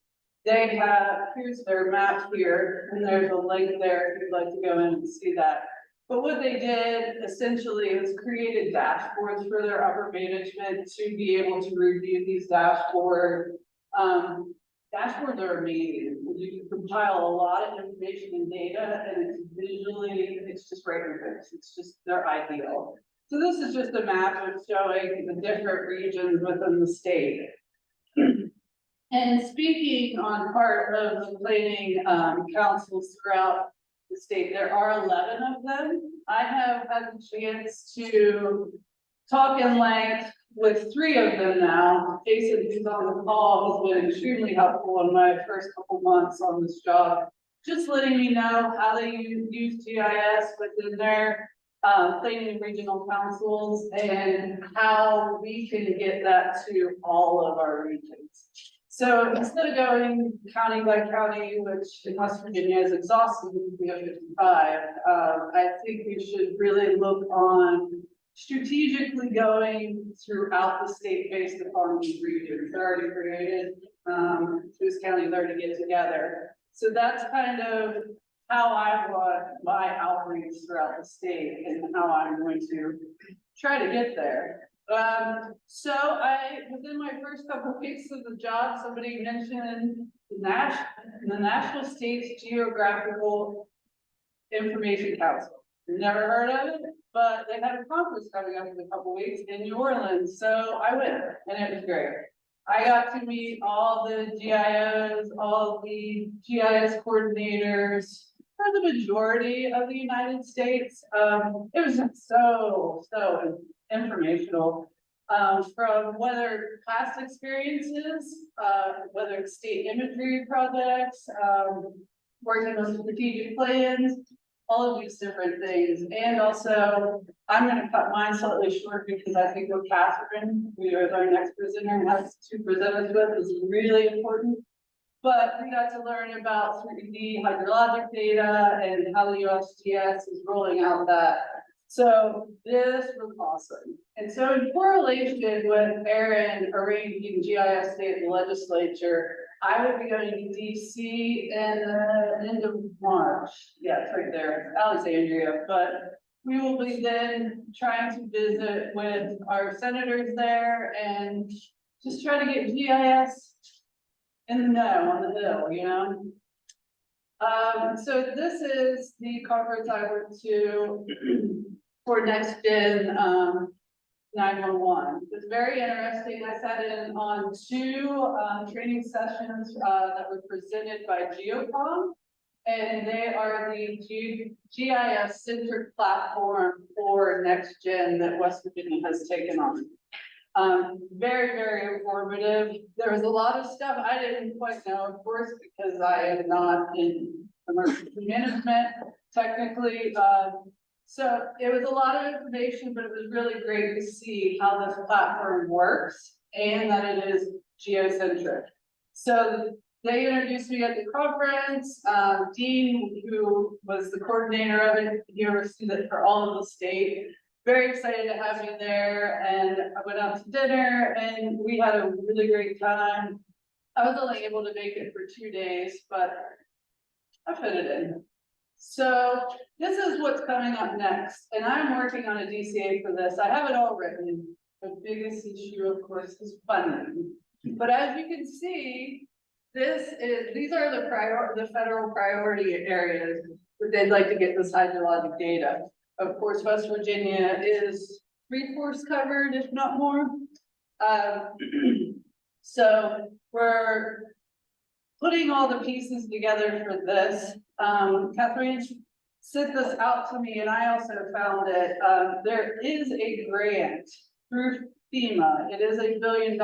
They have, here's their map here, and there's a link there if you'd like to go in and see that. But what they did essentially was created dashboards for their upper management to be able to review these dashboards. Dashboards are amazing. You can compile a lot of information and data and it's visually, it's just right in your face. It's just, they're ideal. So this is just a map of showing the different regions within the state. And speaking on part of the planning councils throughout the state, there are 11 of them. I have had the chance to talk in length with 3 of them now. Jason, who's on the call, has been extremely helpful in my first couple months on this job. Just letting me know how they use GIS within their planning and regional councils and how we can get that to all of our regions. So instead of going county by county, which in West Virginia is exhausting, we have 55, I think we should really look on strategically going throughout the state based upon these regions. They're already created, whose counties are to get together. So that's kind of how I want my outreach throughout the state and how I'm going to try to get there. So within my first couple of weeks of the job, somebody mentioned the National States Geographical Information Council. Never heard of it, but they had a conference coming up in a couple of weeks in New Orleans. So I went and it was great. I got to meet all the GIOs, all the GIS coordinators for the majority of the United States. It was so informational, from whether past experiences, whether it's state imagery projects, working on strategic plans, all of these different things. And also, I'm going to cut mine slightly short because I think what Catherine, who is our next presenter, has to present us with is really important. But we got to learn about 3D hydrologic data and how the USGS is rolling out that. So this was awesome. And so in correlation with Aaron arranging GIS Day at the legislature, I would be going to DC in the end of March. Yeah, it's right there, Alexandria. But we will be then trying to visit with our senators there and just try to get GIS in the know on the hill, you know. So this is the conference I went to for Next Gen, 911. It's very interesting. I sat in on two, training sessions, that were presented by Geospatial. And they are the GIS centric platform for Next Gen that West Virginia has taken on. Very, very informative. There was a lot of stuff I didn't quite know, of course, because I am not in emergency management technically. So it was a lot of information, but it was really great to see how this platform works and that it is geocentric. So they introduced me at the conference. Dean, who was the coordinator of it, he oversees it for all of the state. Very excited to have me there, and I went out to dinner and we had a really great time. I was only able to make it for 2 days, but I fit it in. So this is what's coming up next, and I'm working on a DCA for this. I have it all written. The biggest issue, of course, is funding. But as you can see, these are the federal priority areas that they'd like to get this hydrologic data. Of course, West Virginia is 3/4 covered, if not more. So we're putting all the pieces together for this. Catherine sent this out to me and I also found it. There is a grant through FEMA. It is $1 billion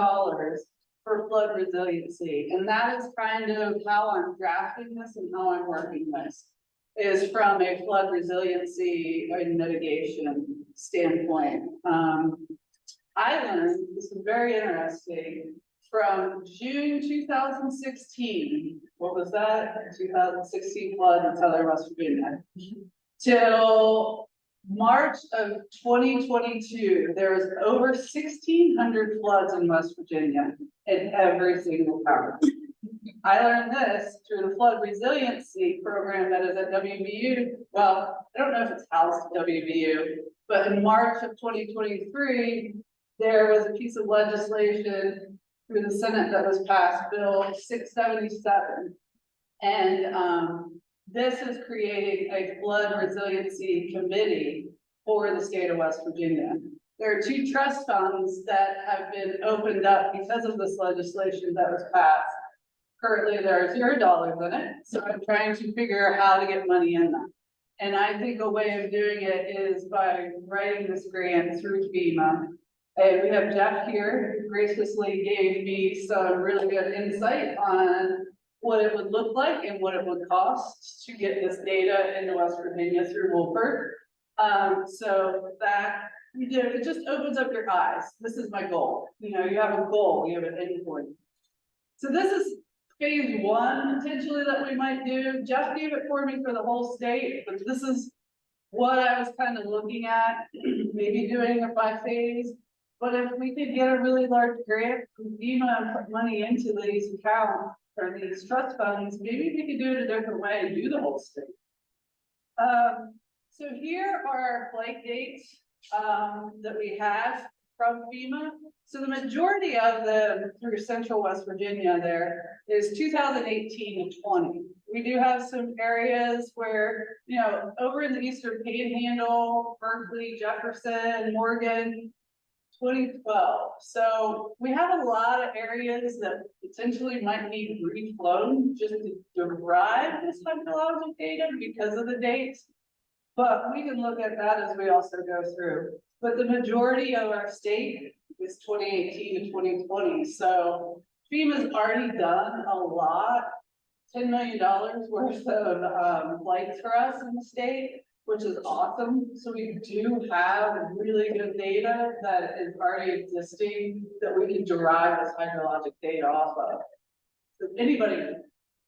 for flood resiliency. And that is kind of how I'm drafting this and how I'm working this, is from a flood resiliency and mitigation standpoint. I learned, this is very interesting, from June 2016, what was that? 2016 flood in southern West Virginia, till March of 2022, there was over 1,600 floods in West Virginia in every single county. I learned this through the flood resiliency program that is at WVU. Well, I don't know if it's housed at WVU, but in March of 2023, there was a piece of legislation through the Senate that was passed, Bill 677. And this is creating a flood resiliency committee for the state of West Virginia. There are 2 trust funds that have been opened up because of this legislation that was passed. Currently, there are $0 in it, so I'm trying to figure out how to get money in them. And I think a way of doing it is by writing this grant through FEMA. And we have Jeff here, who graciously gave me some really good insight on what it would look like and what it would cost to get this data into West Virginia through Wolford. So that, it just opens up your eyes. This is my goal. You know, you have a goal, you have an endpoint. So this is phase 1 potentially that we might do. Jeff gave it for me for the whole state, but this is what I was kind of looking at, maybe doing it by phase. But if we could get a really large grant from FEMA and put money into these accounts or these trust funds, maybe we could do it a different way and do the whole state. So here are our flight dates that we have from FEMA. So the majority of them through central West Virginia there is 2018 and 20. We do have some areas where, you know, over in the Eastern Panhandle, Berkeley, Jefferson, Morgan, 2012. So we have a lot of areas that potentially might need reflown just to derive this hydrologic data because of the dates. But we can look at that as we also go through. But the majority of our state is 2018 to 2020. So FEMA's already done a lot, $10 million worth of flights for us in the state, which is awesome. So we do have really good data that is already existing that we can derive this hydrologic data off of. So if anybody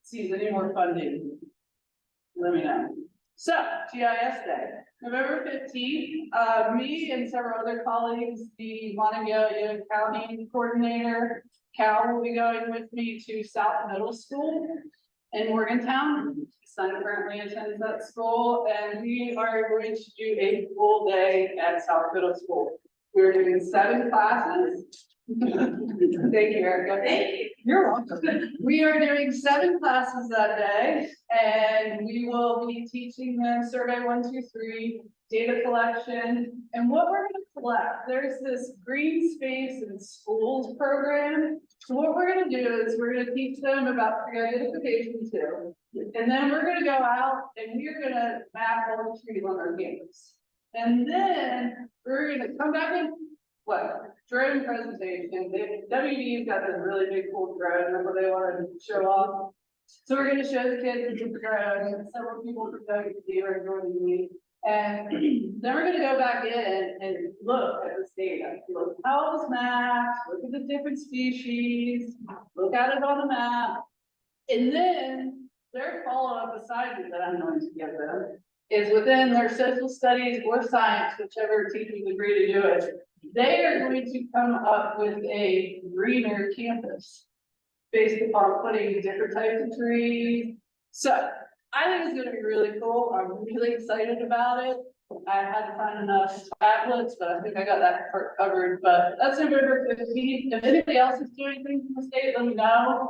sees any more funding, let me know. So GIS Day, November 15th, me and several other colleagues, the Montague County Coordinator, Cal, will be going with me to South Middle School in Morgantown. Son currently attends that school, and we are going to do a full day at South Middle School. We're doing 7 classes. Thank you, Erica. You're welcome. We are doing 7 classes that day, and we will be teaching them survey 1, 2, 3, data collection, and what we're gonna collect. There's this green space in schools program. So what we're gonna do is we're gonna teach them about tree identification too. And then we're gonna go out and we're gonna map all the trees on our campus. And then we're gonna come back and drone presentation. WV's got this really big cool drone that they want to show off. So we're gonna show the kids the drone, and several people from WV are joining me. And then we're gonna go back in and look at this data, look how it's mapped, look at the different species, look at it on the map. And then their follow-up assignment that I'm going to give them is within their social studies or science, whichever teachers agree to do it. They are going to come up with a greener campus based upon putting different types of trees. So I think it's gonna be really cool. I'm really excited about it. I had to find enough tablets, but I think I got that part covered. But that's November 15th. If anybody else is doing things in the state, let me know.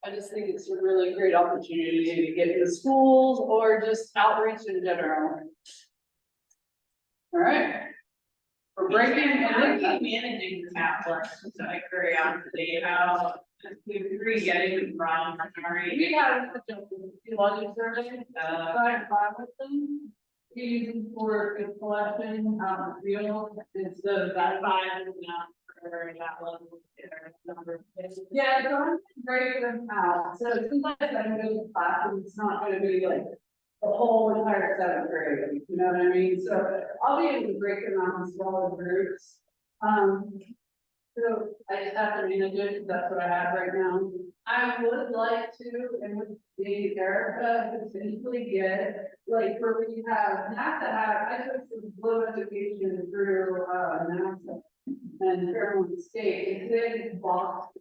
I just think it's a really great opportunity to get into schools or just outreach in general. All right. We're breaking. How are you managing the tablets, just out of curiosity, how, we're getting them from, We have a geologic survey, with them. We use them for good collection, real, instead of that. five, not for that level, or number. Yeah, so I'm gonna break them out, so sometimes I'm going to class, and it's not gonna be like the whole entire 7th grade, you know what I mean? So I'll be able to break them out in smaller groups. So I just have to manage it, 'cause that's what I have right now. I would like to, and with the Erica, potentially get, like, where we have NASA I took some blue education through, NASA and Fairmont State, and then box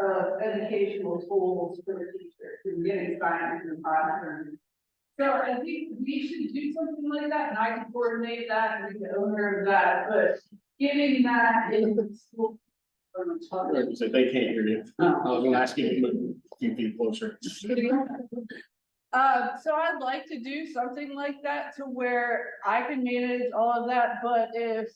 of educational tools for the teachers, and getting science in the classroom. So I think we should do something like that, and I can coordinate that and be the owner of that, but getting that in the school. So they can't hear you. I was gonna ask you to move a few feet closer. So I'd like to do something like that to where I can manage all of that, but if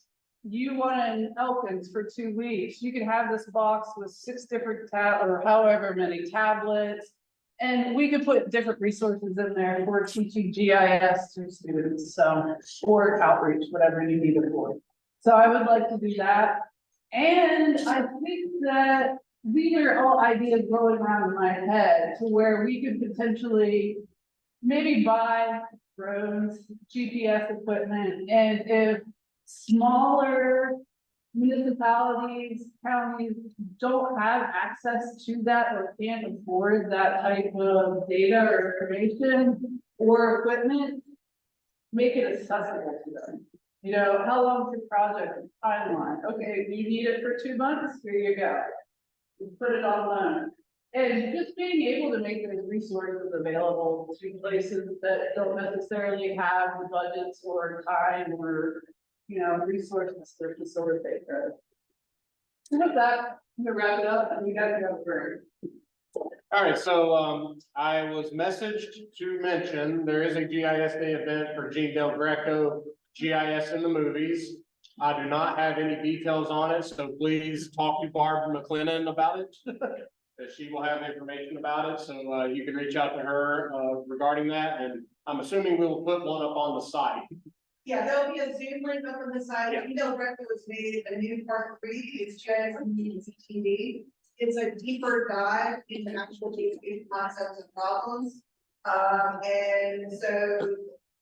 you want an Elkins for 2 weeks, you can have this box with 6 different or however many tablets. And we could put different resources in there for teaching GIS to students, so, or outreach, whatever you need it for. So I would like to do that. And I think that these are all ideas going around in my head to where we could potentially maybe buy drones, GPS equipment, and if smaller municipalities, counties don't have access to that or can't afford that type of data or information or equipment, make it accessible to them. You know, how long's your project timeline? Okay, you need it for 2 months, here you go. You put it on loan. And just being able to make those resources available to places that don't necessarily have the budgets or time or, you know, resources to facilitate growth. So with that, I'm gonna wrap it up and you guys go for it. All right, so, I was messaged to mention there is a GIS Day event for Gene Del Greco, GIS in the movies. I do not have any details on it, so please talk to Barbara McLennan about it. That she will have information about it, so, you can reach out to her, regarding that, and I'm assuming we will put one up on the site. Yeah, there'll be a Zoom link up on the side. Yeah. Email Record was made a new part 3. It's GIS and TV. It's a deeper dive into actual geospatial concepts and problems. And so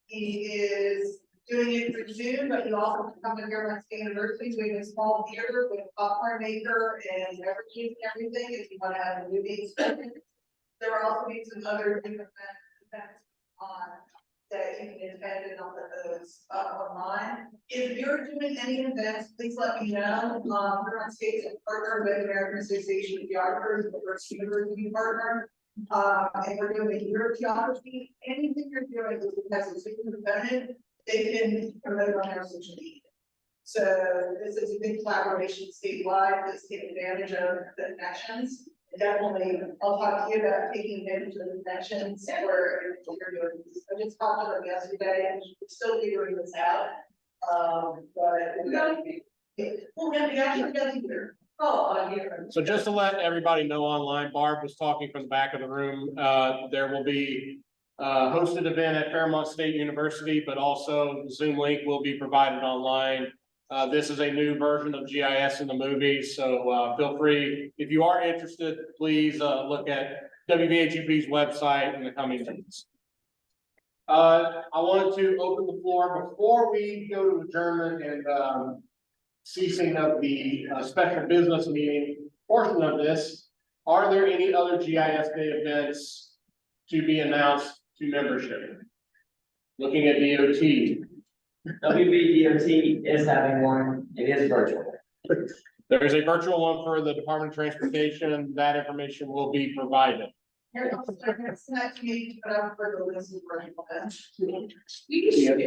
he is doing it through Zoom, but you also can come to Fairmont State University. We have a small theater with a popcorn maker and beverages and everything if you want to have a movie experience. There will also be some other different events on that you can attend and I'll put those online. If you're doing any events, please let me know. Fairmont State's a partner with American Association of Geographers, the first university partner. And we're doing a year of geography. Anything you're doing is because it's a component, they can promote on our social media. So this is a big collaboration statewide, let's take advantage of the connections. Definitely, I'll talk to you about taking advantage of the connections where you're doing this. I just talked to them yesterday and we're still figuring this out. But we got we actually got here. Oh, here. So just to let everybody know online, Barb was talking from the back of the room. There will be a hosted event at Fairmont State University, but also the Zoom link will be provided online. This is a new version of GIS in the movie, so feel free, if you are interested, please look at WVAGP's website in the coming days. I wanted to open the floor before we go to adjournment and ceasing of the special business meeting portion of this. Are there any other GIS Day events to be announced to membership? Looking at DOT. WVDOT is having one, it is virtual. There is a virtual one for the Department of Transportation. That information will be provided. Here's also, it's not to me, but I'm for the list of virtual events. We should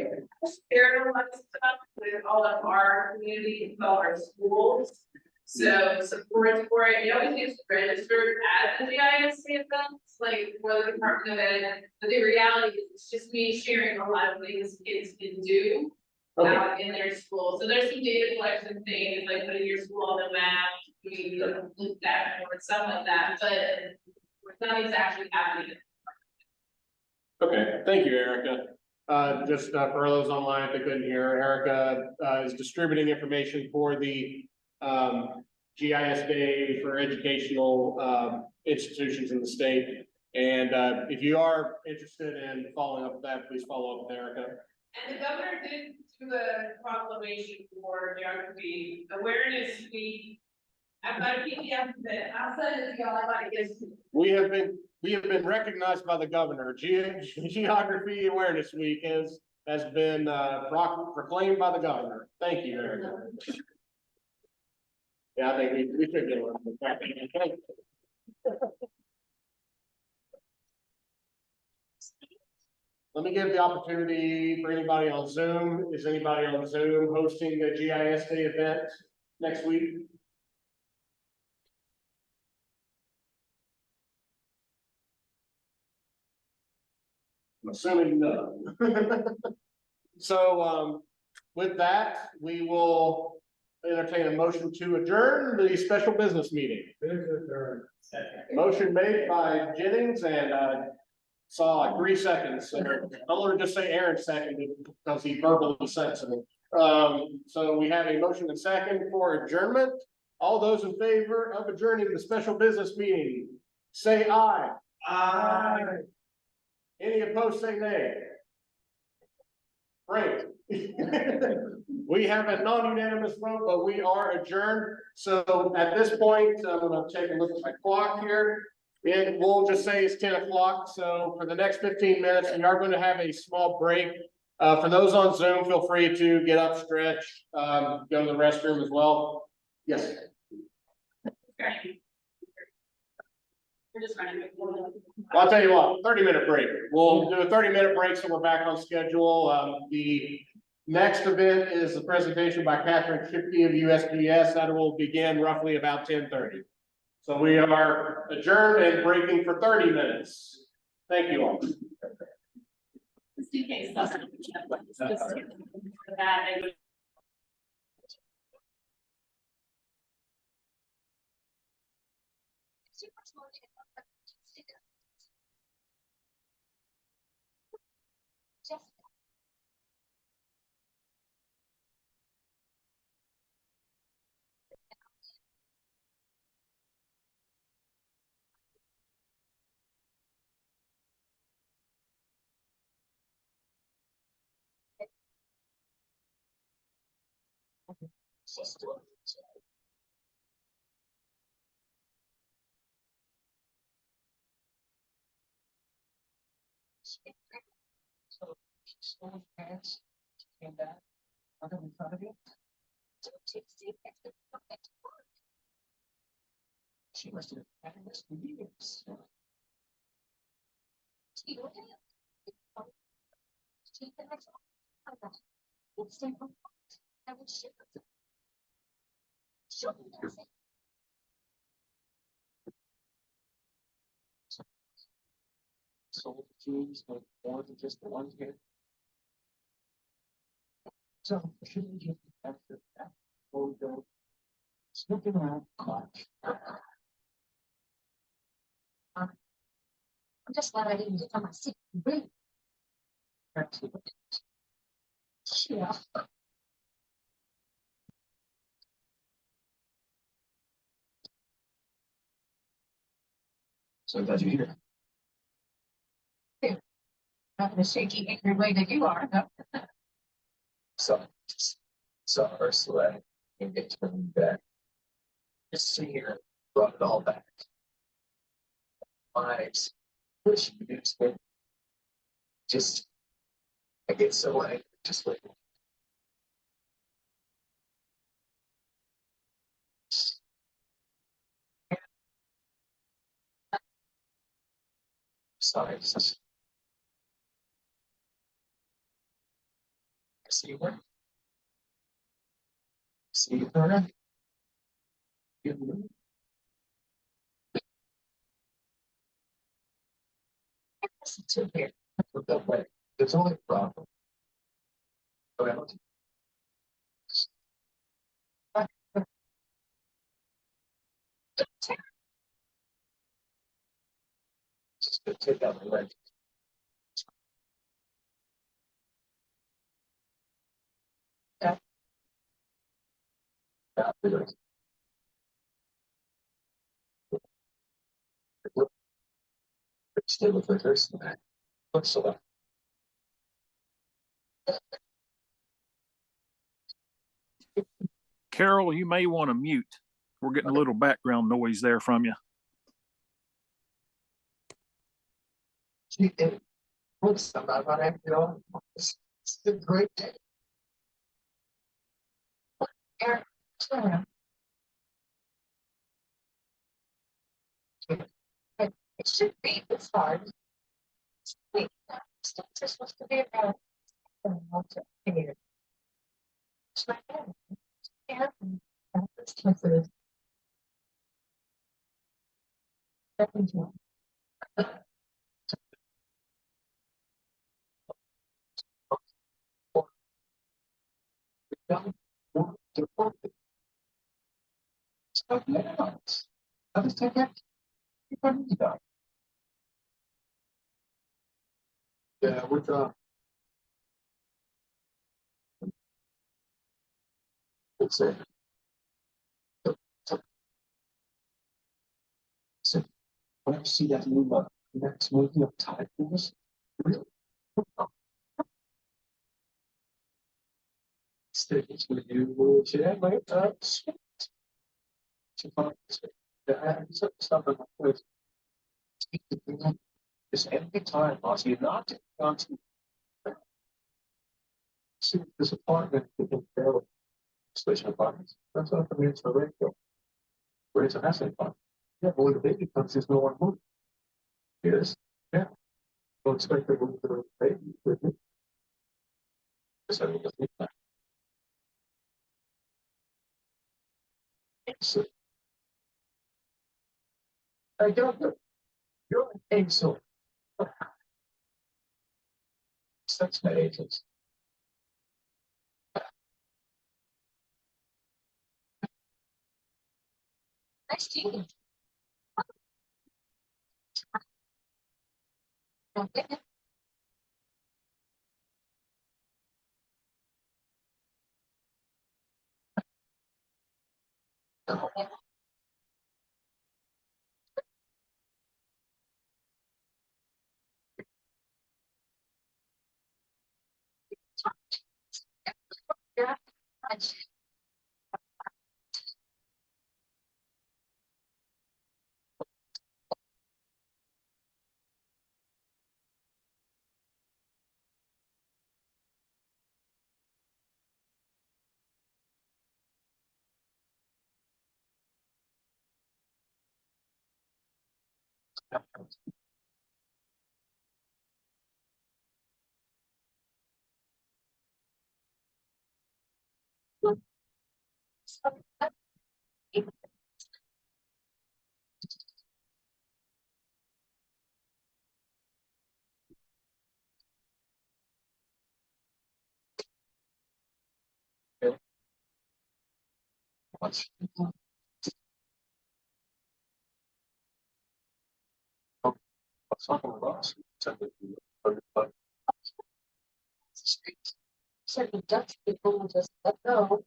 share a lot of stuff with all of our community, all our schools. So support for it, you always get registered at the GIS events, like for the Department of Ed, but the reality is it's just me sharing a lot of things kids can do. Out in their school, so there's some data collection things, like putting your school on the map, doing the dashboard, stuff like that, but nothing's actually happening. Okay, thank you, Erica. Just for those online, if they couldn't hear, Erica is distributing information for the GIS Day for educational institutions in the state. And if you are interested in following up with that, please follow up with Erica. And the governor did do a proclamation for geography awareness week. I've got a PDF of it, I'll send it to y'all, I guess. We have been recognized by the governor. Geography Awareness Week has been proclaimed by the governor. Thank you, Erica. Yeah, I think we should get one. Let me give the opportunity for anybody on Zoom. Is anybody on Zoom hosting a GIS Day event next week? I'm assuming no. So, with that, we will entertain a motion to adjourn the special business meeting. Motion made by Jennings and saw like 3 seconds. So I want to just say Aaron seconded because he verbally said so. So we have a motion and second for adjournment. All those in favor of adjourning the special business meeting, say aye. Aye. Any opposed, say nay. Great. We have a non-unanimous vote, but we are adjourned. So at this point, I'm going to take a look at my clock here. And we'll just say it's 10 o'clock. So for the next 15 minutes, we are going to have a small break. For those on Zoom, feel free to get up, stretch, go to the restroom as well. Yes. We're just running. Well, I'll tell you what, 30-minute break. We'll do a 30-minute break so we're back on schedule. The next event is the presentation by Catherine Shipke of USGS. That will begin roughly about 10:30. So we are adjourned and breaking for 30 minutes. Thank you all. Just in case. For that, I would She must have had this for years. Let's stay home. I will ship it. Show me nothing. Soul trees make more than just the one here. So shouldn't you after that? Oh, go. Snooping around the clock. I'm just glad I didn't get on my seat. Really? Yeah. So glad you're here. Yeah. Not in a shaky, angry way that you are, no. So, just saw her sled and get turned back. Just see her brought it all back. Eyes, wish you could explain. Just, I get so angry, just like. Sorry, just. See her. See her. You. Listen to here. That way. There's only a problem. Okay. Just gonna take out the leg. Yeah. Yeah, stay with her first. Looks so well. Carol, you may want to mute. We're getting a little background noise there from you. It looks about right, you know. It's a great day. Eric, turn around. It should be this hard. Wait, steps are supposed to be about. Here. It's my hand. Yeah. That's my food. Thank you. I was taking it. Yeah, with it's a so when I see that move up, next movie of time moves, really stick it to you, yeah, my stuff with this every time, also you're not going to see this apartment in fairly station apartments. That's not the means for radio. Where it's an asset apartment. Yeah, but when the baby comes, there's no one moving. Yes, yeah. Don't expect to move the baby with it. So you just need that. So, I don't know. You're an excellent. Such my agents. Nice to meet you. Okay. Yeah. What's talking about? Certain Dutch people will just let go.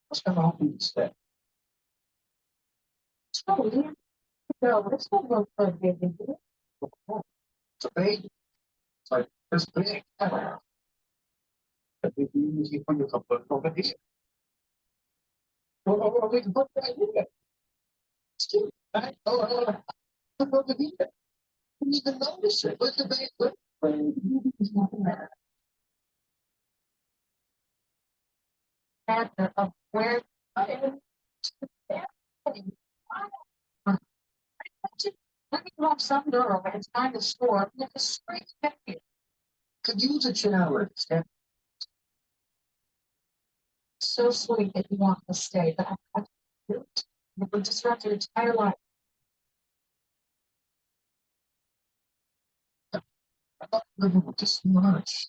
What's going on with that? It's probably, no, it's not going to be a big deal. It's a baby. It's like, this big. But if you usually put your cup over here. Well, we can put that here. Still, back, over here. You need to notice it. What's the big, what? Factor of where. Let me love some girl and it's kind of store. Look a straight back. Could use a challenge. So sweet that you want to stay, but I can't do it. It would disrupt your entire life. I love living with this much.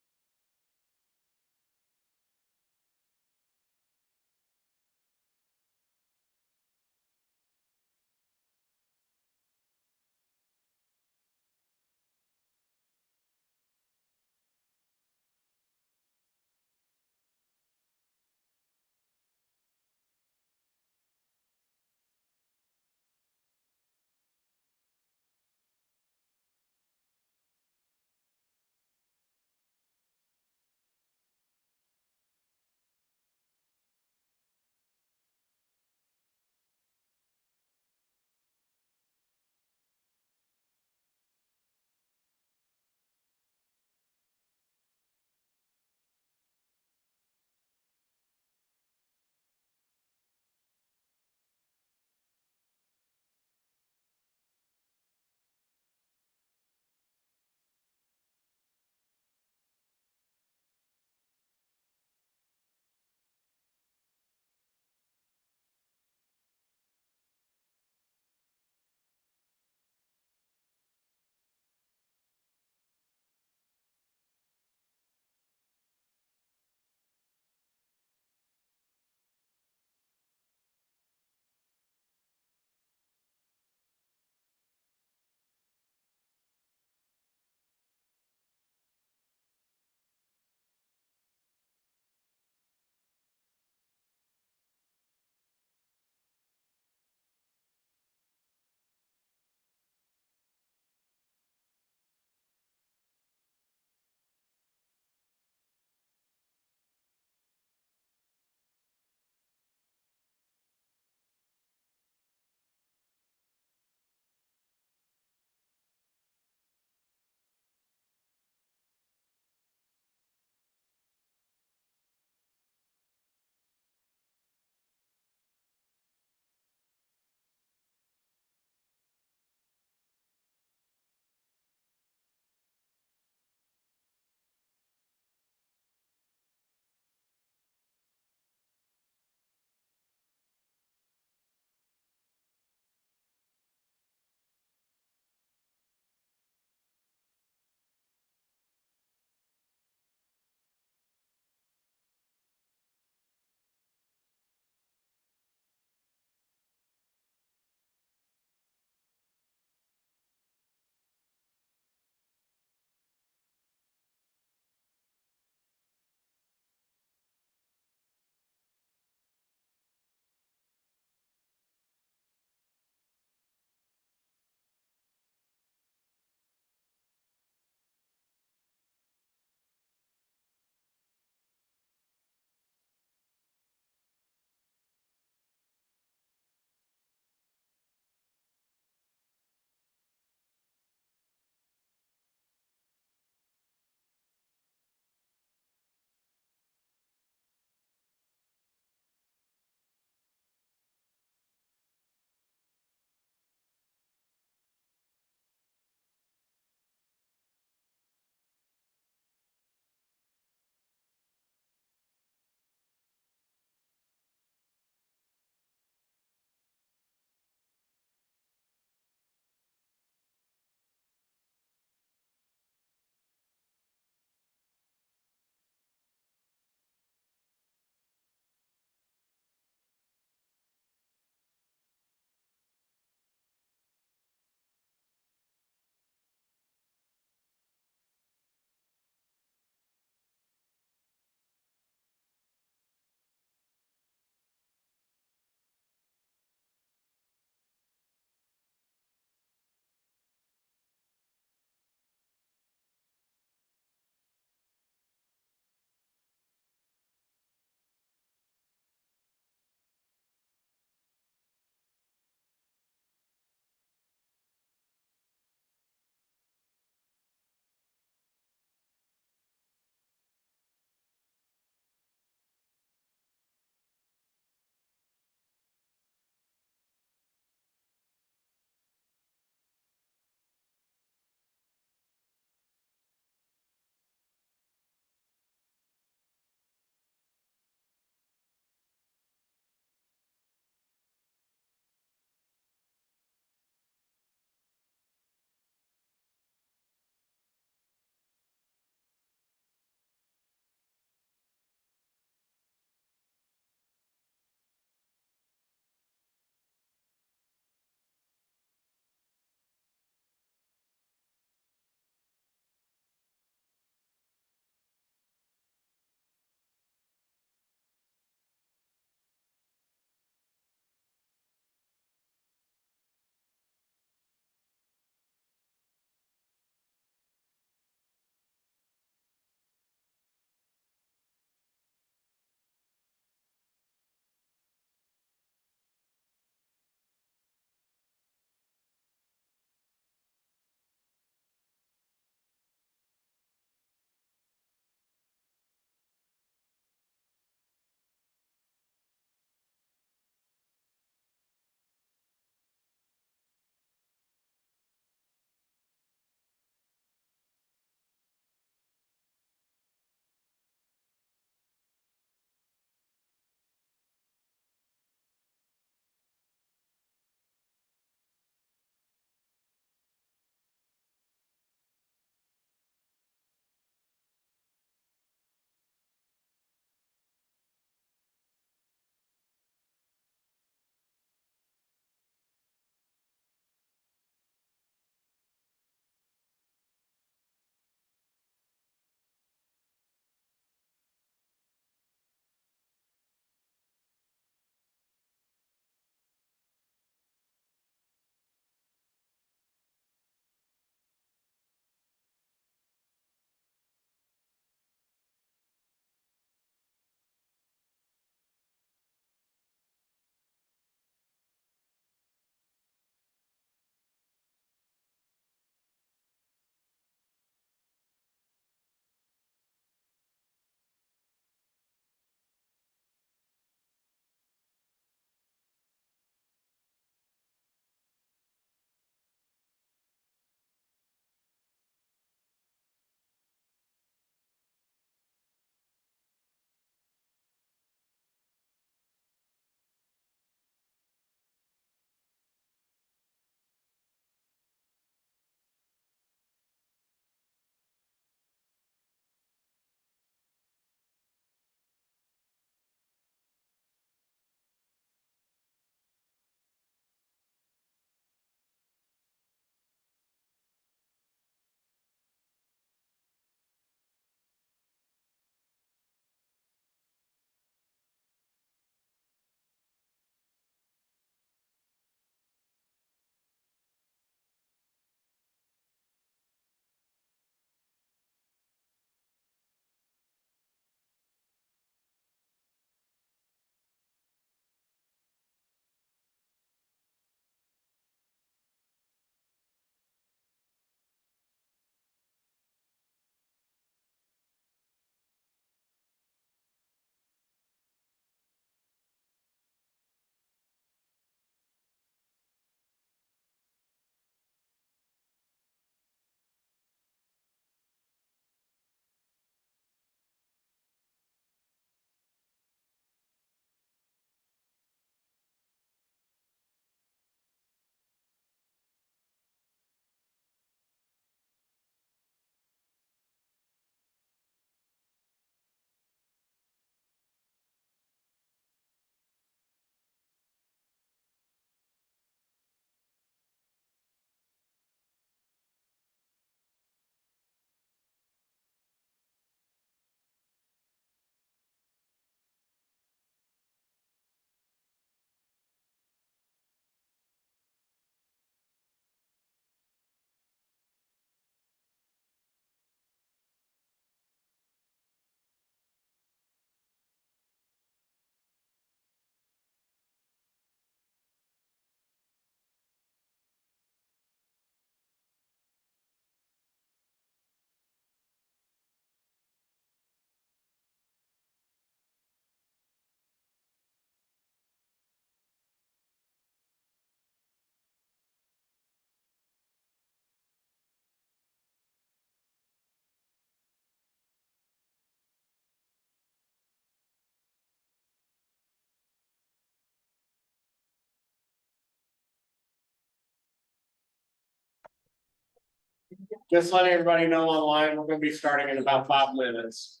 just letting everybody know online, we're gonna be starting in about 5 minutes.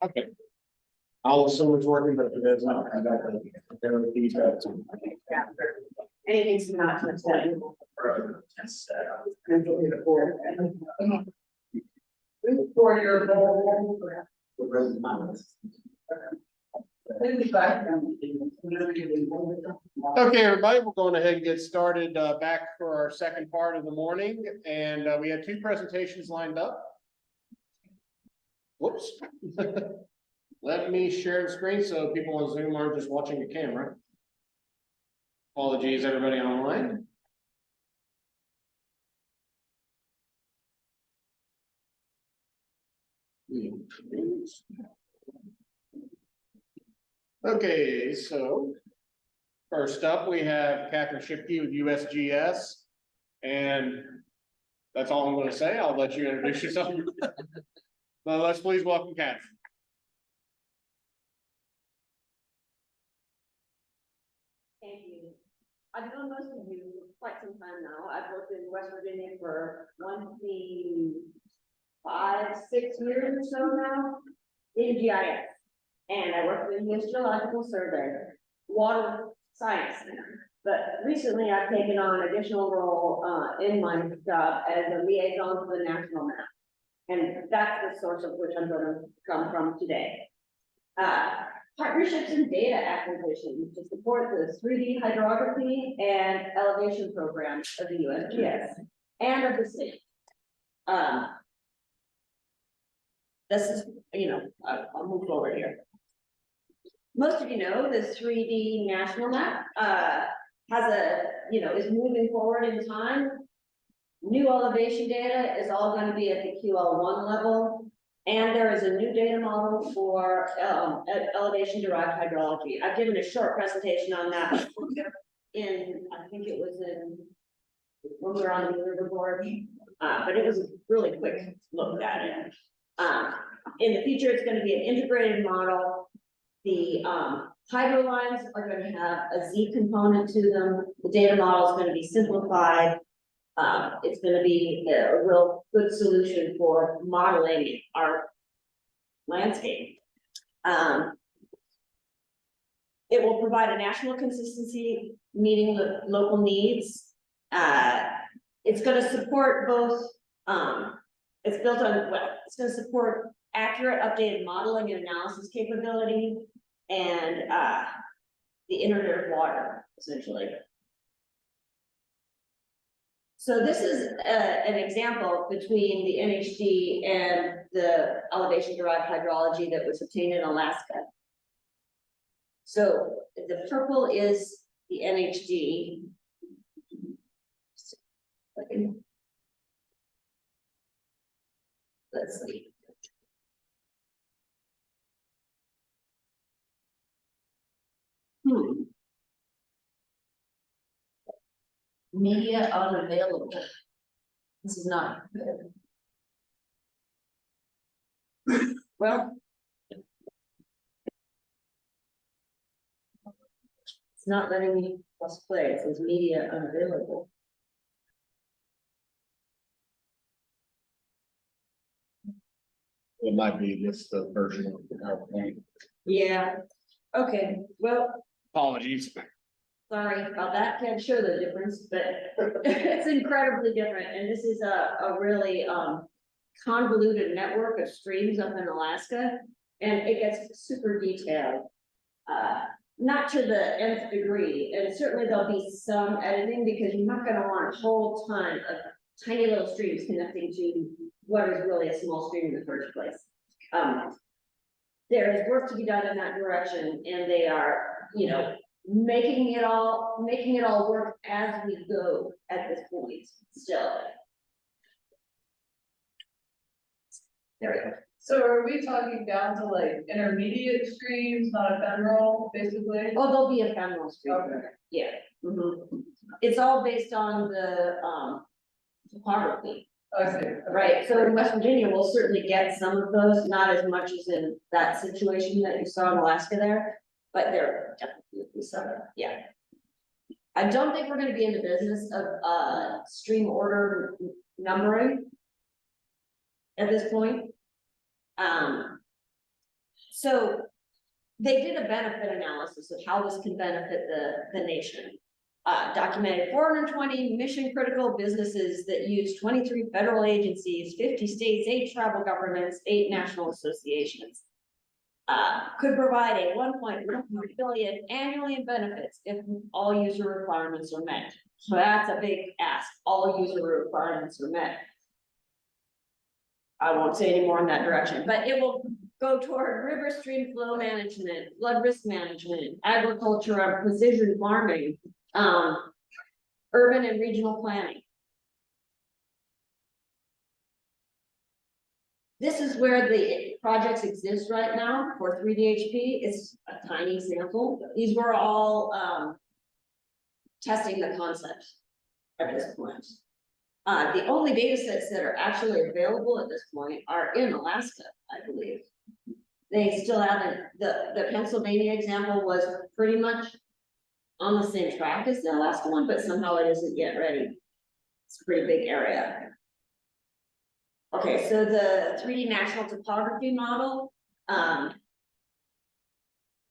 Okay. I'll assume it's working, but if it is not, I got the, there are these guys. Anything's not to say. Okay, everybody, we're going ahead and get started back for our second part of the morning, and we had two presentations lined up. Whoops. Let me share the screen so people on Zoom aren't just watching the camera. Apologies, everybody online. Okay, so first up, we have Catherine Shipke with USGS. And that's all I'm going to say. I'll let you introduce yourself. But let's please welcome Catherine. Thank you. I've known most of you for quite some time now. I've worked in West Virginia for 6 years or so now in GIS. And I worked in the Geological Survey, Water Science Center. But recently I've taken on an additional role in my job as a liaison to the national map. And that's the source of which I'm going to come from today. Partnerships and data acquisition to support the 3D hydrography and elevation programs of the USGS and of the state. This is, I'll move forward here. Most of you know this 3D national map is moving forward in time. New elevation data is all going to be at the QL1 level. And there is a new data model for elevation derived hydrology. I've given a short presentation on that I think it was when we were on the river board, but it was a really quick look at it. In the future, it's going to be an integrated model. The hydro lines are going to have a Z component to them. The data model is going to be simplified. It's going to be a real good solution for modeling our landscape. It will provide a national consistency, meeting the local needs. It's going to support both, it's built on, it's going to support accurate updated modeling and analysis capability and the Internet of Water, essentially. So this is an example between the NHD and the elevation derived hydrology that was obtained in Alaska. So the purple is the NHD. Let's see. Media unavailable. This is not good. Well, it's not letting me press play. It says media unavailable. It might be this the version of the PowerPoint. Yeah. Okay. Well, Apologies. sorry about that. Can't show the difference, but it's incredibly different. And this is a really convoluted network of streams up in Alaska, and it gets super detailed. Not to the nth degree, and certainly there'll be some editing because you're not going to want a whole ton of tiny little streams connecting to what is really a small stream in the first place. There is work to be done in that direction, and they are, making it all work as we go at this point still. There we go. So are we talking down to like intermediate streams, not ephemeral, basically? Oh, there'll be a ephemeral stream. Okay. Yeah. It's all based on the topography. I see. Right, so in West Virginia, we'll certainly get some of those, not as much as in that situation that you saw in Alaska there, but there definitely will be some, yeah. I don't think we're gonna be in the business of stream order numbering at this point. So they did a benefit analysis of how this can benefit the nation. Documented 420 mission critical businesses that use 23 federal agencies, 50 states, 8 tribal governments, 8 national associations. Could provide a 1.1 billion annually in benefits if all user requirements are met. So that's a big ask. All user requirements are met. I won't say any more in that direction, but it will go toward river stream flow management, flood risk management, agriculture and precision farming, urban and regional planning. This is where the projects exist right now for 3DHP. It's a tiny example. These were all testing the concept at this point. The only data sets that are actually available at this point are in Alaska, I believe. They still haven't, the Pennsylvania example was pretty much on the same track as the Alaska one, but somehow it isn't yet ready. It's a pretty big area. Okay, so the 3D national topography model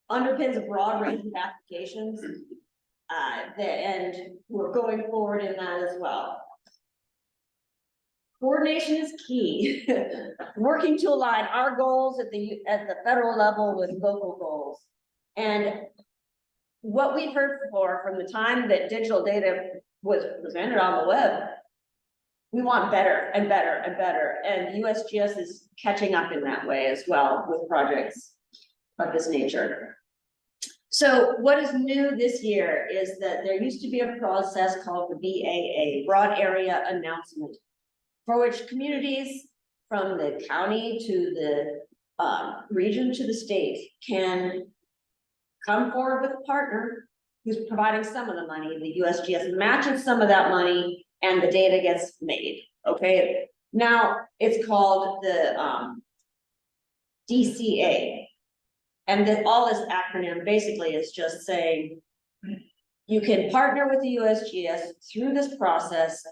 underpins a broad range of applications. And we're going forward in that as well. Coordination is key. Working to align our goals at the federal level with local goals. And what we've heard before from the time that digital data was presented on the web, we want better and better and better. And USGS is catching up in that way as well with projects of this nature. So what is new this year is that there used to be a process called the BAA, Broad Area Announcement, for which communities from the county to the region to the state can come forward with a partner who's providing some of the money. The USGS matches some of that money and the data gets made, okay? Now it's called the DCA. And then all this acronym basically is just saying, you can partner with the USGS through this process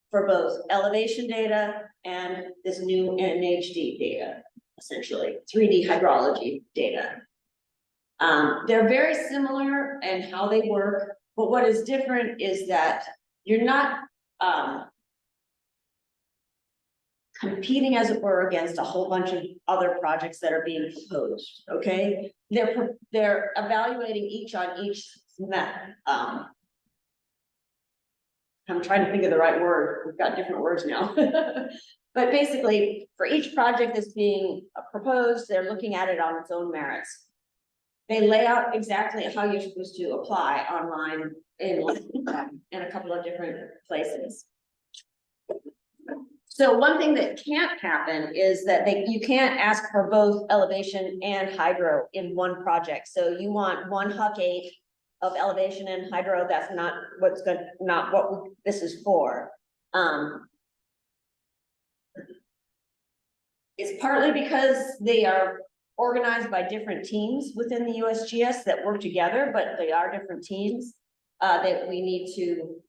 for both elevation data and this new NHD data, essentially 3D hydrology data. They're very similar in how they work, but what is different is that you're not competing, as it were, against a whole bunch of other projects that are being proposed, okay? They're evaluating each on each I'm trying to think of the right word. We've got different words now. But basically, for each project that's being proposed, they're looking at it on its own merits. They lay out exactly how you're supposed to apply online in a couple of different places. So one thing that can't happen is that you can't ask for both elevation and hydro in one project. So you want one Huck 8 of elevation and hydro. That's not what's good, not what this is for. It's partly because they are organized by different teams within the USGS that work together, but they are different teams that we need to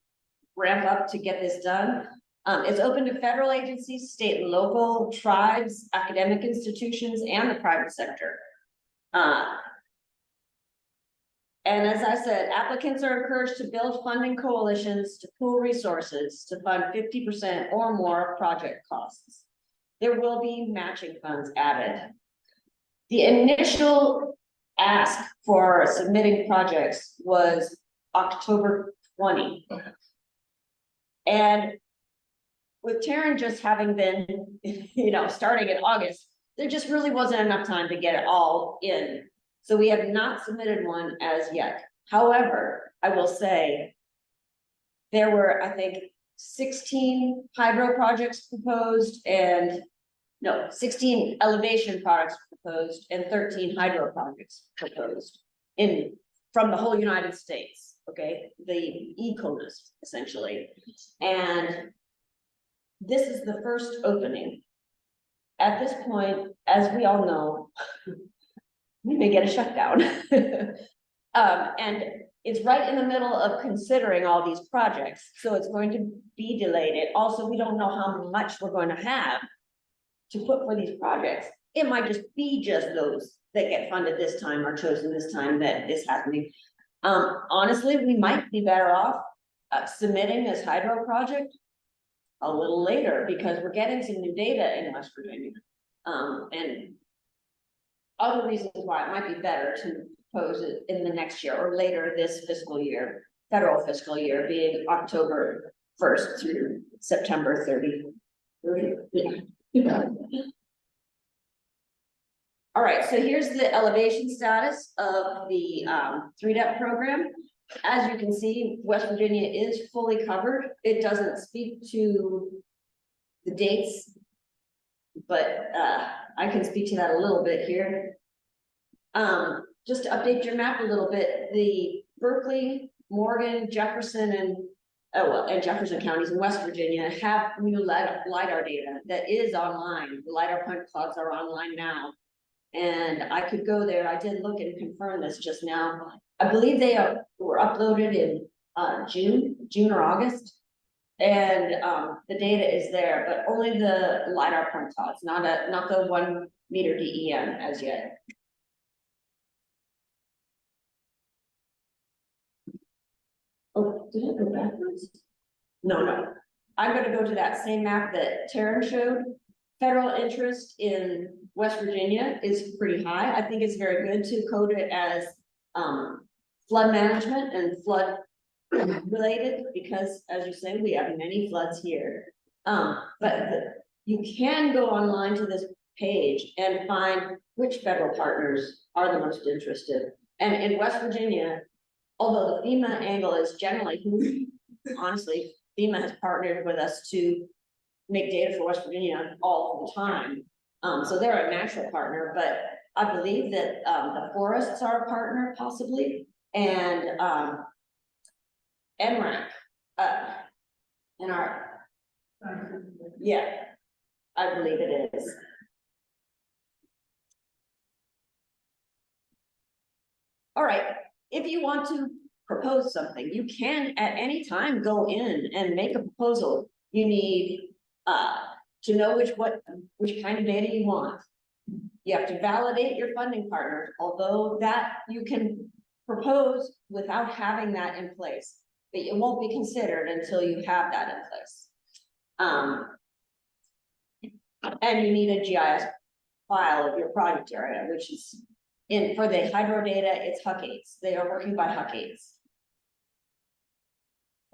ramp up to get this done. It's open to federal agencies, state and local, tribes, academic institutions, and the private sector. And as I said, applicants are encouraged to build funding coalitions to pool resources to fund 50% or more of project costs. There will be matching funds added. The initial ask for submitting projects was October 20. And with Taryn just having been, starting in August, there just really wasn't enough time to get it all in. So we have not submitted one as yet. However, I will say there were, I think, 16 hydro projects proposed and 16 elevation projects proposed and 13 hydro projects proposed from the whole United States. Okay, the ECONUS essentially. And this is the first opening. At this point, as we all know, we may get a shutdown. And it's right in the middle of considering all these projects. So it's going to be delayed. Also, we don't know how much we're going to have to put for these projects. It might just be just those that get funded this time are chosen this time that is happening. Honestly, we might be better off submitting this hydro project a little later, because we're getting some new data in West Virginia. And other reasons why it might be better to propose it in the next year or later this fiscal year, federal fiscal year, being October 1st through September 30. Yeah. All right, so here's the elevation status of the 3-depth program. As you can see, West Virginia is fully covered. It doesn't speak to the dates, but I can speak to that a little bit here. Just to update your map a little bit, the Berkeley, Morgan, Jefferson, and Jefferson counties in West Virginia have new LiDAR data that is online. The LiDAR point clouds are online now. And I could go there. I did look and confirm this just now. I believe they were uploaded in June or August. And the data is there, but only the LiDAR point clouds, not the 1 meter DEM as yet. Oh, did it go backwards? No. I'm gonna go to that same map that Taryn showed. Federal interest in West Virginia is pretty high. I think it's very good to code it as flood management and flood related, because as you say, we have many floods here. You can go online to this page and find which federal partners are the most interested. And in West Virginia, although the FEMA angle is generally who, honestly, FEMA has partnered with us to make data for West Virginia all the time. So they're a natural partner, but I believe that the forests are a partner possibly, and NRAC, and our, yeah, I believe it is. All right, if you want to propose something, you can at any time go in and make a proposal. You need to know which kind of data you want. You have to validate your funding partners, although that you can propose without having that in place, but it won't be considered until you have that in place. And you need a GIS file of your project area, which is for the hydro data, it's HUC-8s. They are working by HUC-8s.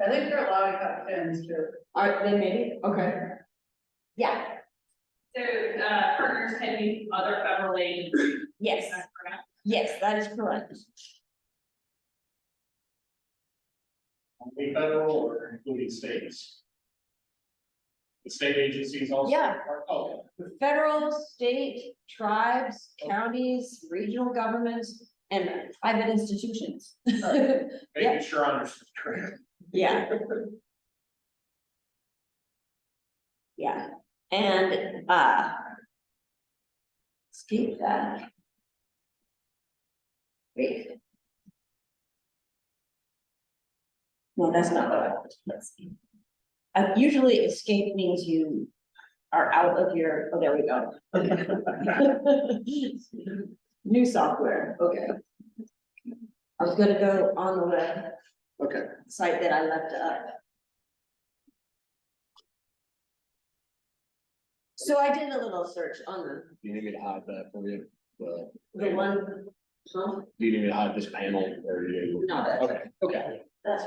I think they're allowing HUC-10s too. Are they maybe? Okay. Yeah. So, partners can be other federal agencies. Yes. Is that correct? Yes, that is correct. Only federal or including states? The state agencies also? Yeah. Oh, Federal, state, tribes, counties, regional governments, and private institutions. making Yeah. sure I understood correct. Yeah. Yeah, and escape that. Wait. No, that's not what I want. Let's see. Usually escape means you are out of your, oh, there we go. New software, okay. I was gonna go on the web. Okay. Site that I left up. So I did a little search on the You need me to hide that for you? one, huh? Do you need me to hide this panel or you? No, that's, Okay. that's.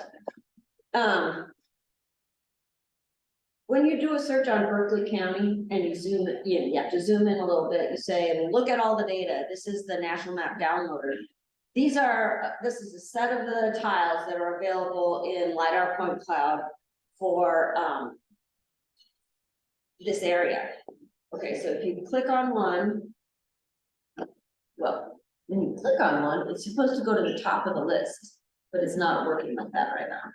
When you do a search on Berkeley County and you zoom it, you have to zoom in a little bit, you say, look at all the data, this is the national map downloader. This is a set of the tiles that are available in LiDAR point cloud for this area. Okay, so if you click on one, well, when you click on one, it's supposed to go to the top of the list, but it's not working like that right now.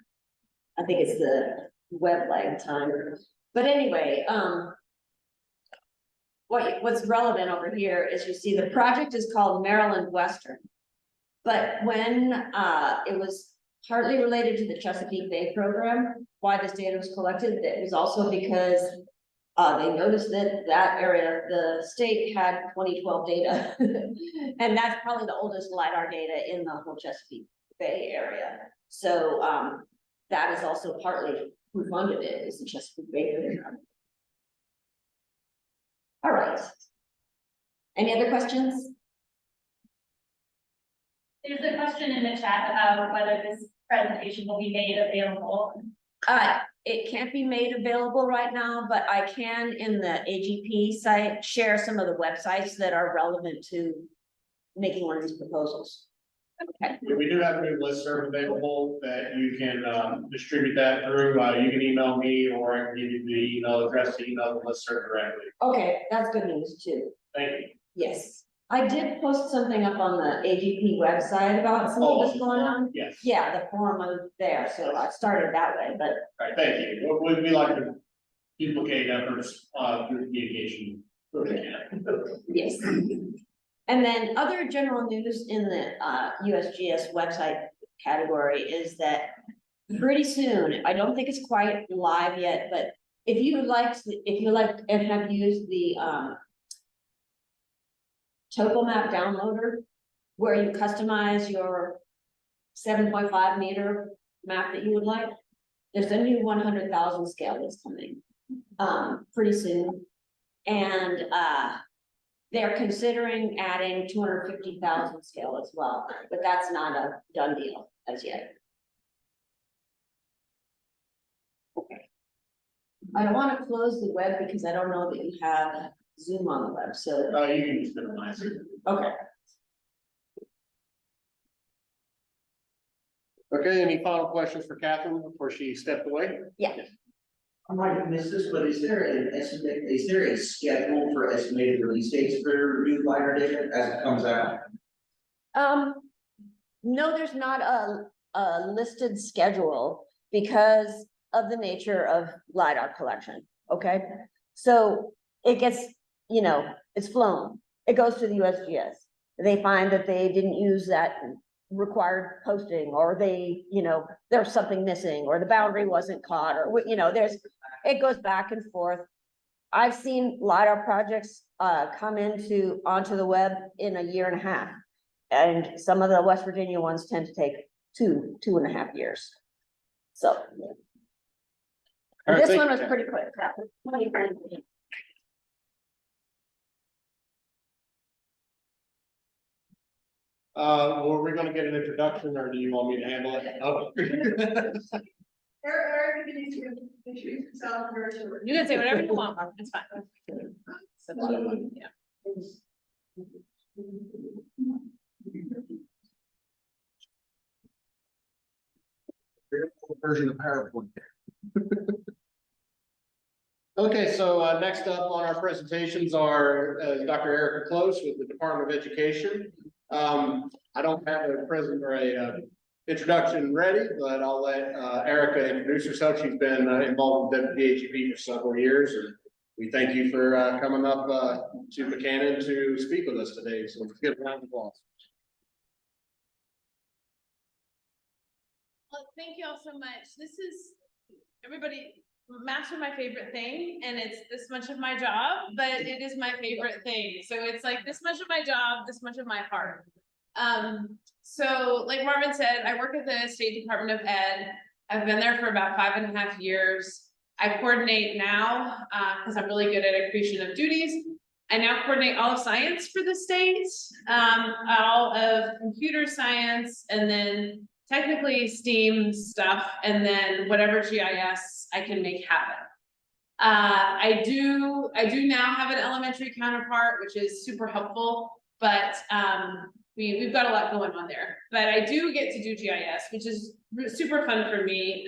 I think it's the web lag time. But anyway, what's relevant over here is you see the project is called Maryland Western. But when it was partly related to the Chesapeake Bay program, why this data was collected, it was also because They noticed that that area, the state had 2012 data. And that's probably the oldest LiDAR data in the whole Chesapeake Bay area. So, that is also partly who funded it, is the Chesapeake Bay area. All right. Any other questions? There's a question in the chat about whether this presentation will be made available. It can't be made available right now, but I can in the AGP site share some of the websites that are relevant to making one of these proposals. Okay. We do have a new listserv available that you can distribute that through. You can email me or I can give you the email address to email the listserv directly. Okay, that's good news too. Thank you. Yes, I did post something up on the AGP website about some of this going on. Yes. Yeah, the forum was there, so I started that way, but All right, thank you. We like to duplicate efforts through communication. yes. And then other general news in the USGS website category is that pretty soon, I don't think it's quite live yet, but if you like and have used the topo map downloader, where you customize your 7.5 meter map that you would like, there's a new 100,000 scale that's coming pretty soon. And they're considering adding 250,000 scale as well, but that's not a done deal as yet. Okay. I don't want to close the web because I don't know that you have Zoom on the web, so. You can just minimize it. Okay. Okay, any final questions for Catherine before she stepped away? Yeah. I might have missed this, but is there a schedule for estimated release dates for new LiDAR data as it comes out? No, there's not a listed schedule because of the nature of LiDAR collection, okay? So it gets, it's flown, it goes to the USGS. They find that they didn't use that required posting, or they, there's something missing, or the boundary wasn't caught, or, it goes back and forth. I've seen LiDAR projects come onto the web in a year and a half. And some of the West Virginia ones tend to take 2.5 years. So. All right, This one was you. pretty quick. Were we gonna get an introduction or do you want me to handle it? Oh. Eric, you can introduce yourself. You can say whatever you want, Mark, it's fine. Yeah. Version of PowerPoint. Okay, so next up on our presentations are Dr. Erica Close with the Department of Education. I don't have a present or a introduction ready, but I'll let Erica introduce herself. She's been involved with WVAGP for several years, and we thank you for coming up to Buchanan to speak with us today. So let's give a round of applause. Well, thank you all so much. This is, maps are my favorite thing, and it's this much of my job, but it is my favorite thing. So it's like this much of my job, this much of my heart. So like Marvin said, I work at the State Department of Ed. I've been there for about 5.5 years. I coordinate now, because I'm really good at accretion of duties. I now coordinate all of science for the state, all of computer science, and then technically STEAM stuff, and then whatever GIS I can make happen. I do now have an elementary counterpart, which is super helpful, but we've got a lot going on there. But I do get to do GIS, which is super fun for me.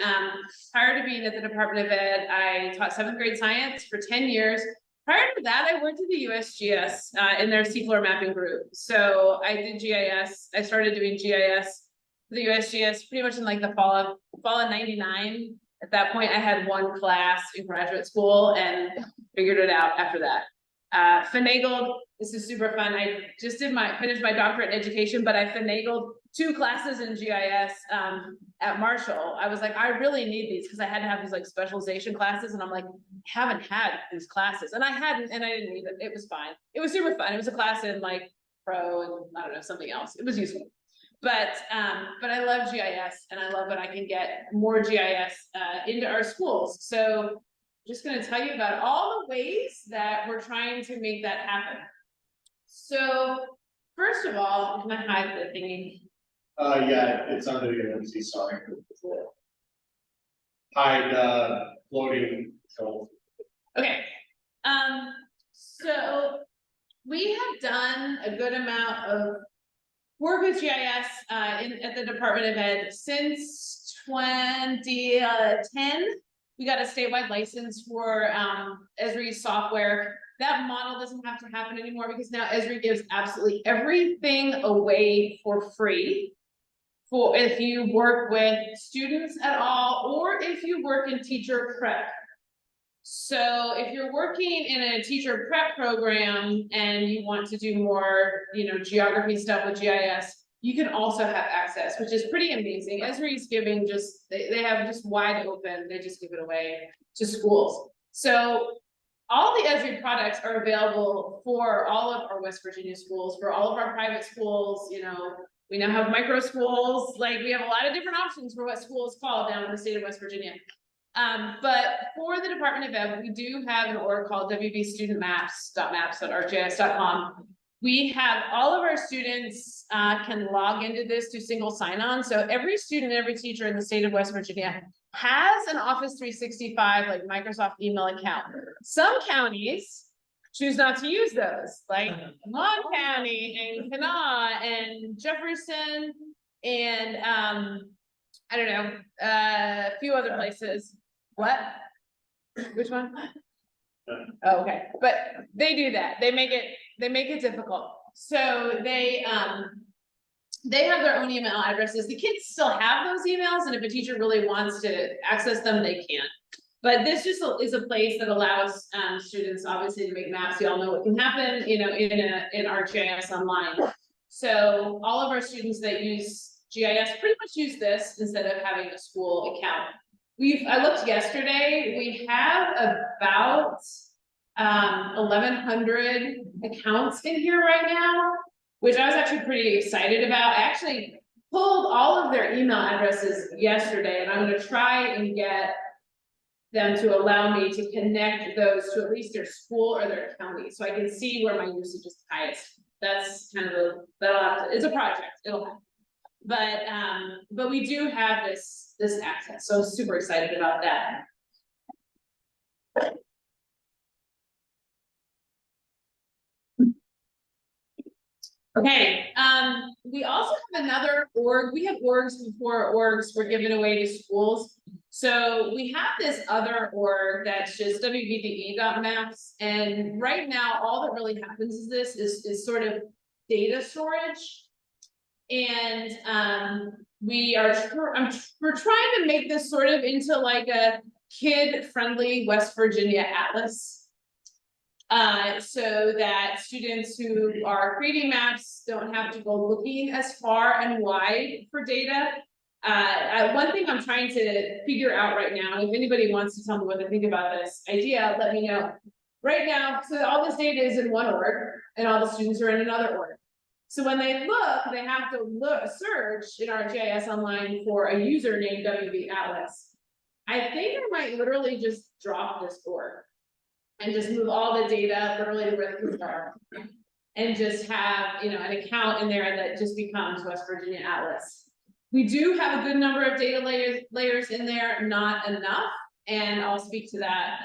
Prior to being at the Department of Ed, I taught 7th grade science for 10 years. Prior to that, I worked at the USGS in their seafloor mapping group. So I did GIS. I started doing GIS for the USGS pretty much in like the fall of '99. At that point, I had one class in graduate school and figured it out after that. Finagled, this is super fun. I just finished my doctorate in education, but I finagled 2 classes in GIS, at Marshall. I was like, I really need these, because I had to have these like specialization classes, and I'm like, haven't had these classes, and I hadn't, and I didn't need it. It was fine. It was super fun. It was a class in like Pro and I don't know, something else. It was useful. But I love GIS, and I love that I can get more GIS into our schools. So just gonna tell you about all the ways that we're trying to make that happen. So first of all, can I hide the thingy? Yeah, it's under the MC, sorry. Hide, floating, so. Okay, so we have done a good amount of work with GIS at the Department of Ed since 2010. We got a statewide license for Esri software. That model doesn't have to happen anymore, because now Esri gives absolutely everything away for free. For if you work with students at all, or if you work in teacher prep. So if you're working in a teacher prep program and you want to do more, geography stuff with GIS, you can also have access, which is pretty amazing. Esri is giving they have just wide open, they just give it away to schools. So all the Esri products are available for all of our West Virginia schools, for all of our private schools. We now have micro schools, like we have a lot of different options for what schools call down in the state of West Virginia. But for the Department of Ed, we do have an org called wvstudentmaps.maps.arcgis.com. We have all of our students can log into this through single sign-on. So every student, every teacher in the state of West Virginia has an Office 365, like Microsoft email account. Some counties choose not to use those, like Mon County and Kanawha and Jefferson and I don't know, a few other places. What? Which one? Oh, okay, but they do that. They make it difficult. So they have their own email addresses. The kids still have those emails, and if a teacher really wants to access them, they can. But this just is a place that allows students obviously to make maps. You all know what can happen, in ArcGIS Online. So all of our students that use GIS pretty much use this instead of having a school account. I looked yesterday, we have about 1,100 accounts in here right now, which I was actually pretty excited about. I actually pulled all of their email addresses yesterday, and I'm going to try and get them to allow me to connect those to at least their school or their county, so I can see where my usage is highest. That's kind of it's a project, it'll happen. But we do have this access, so I'm super excited about that. Okay, we also have another org. We have orgs before orgs were given away to schools. So we have this other org that's just WVDE.maps. And right now, all that really happens is this is sort of data storage. And we're trying to make this sort of into like a kid-friendly West Virginia atlas. So that students who are creating maps don't have to go looking as far and wide for data. One thing I'm trying to figure out right now, if anybody wants to tell me what they think about this idea, let me know. Right now, so all this data is in one org, and all the students are in another org. So when they look, they have to search in our GIS Online for a user named WV Atlas. I think I might literally just drop this org and just move all the data literally to where the are, and just have an account in there that just becomes West Virginia Atlas. We do have a good number of data layers in there, not enough, and I'll speak to that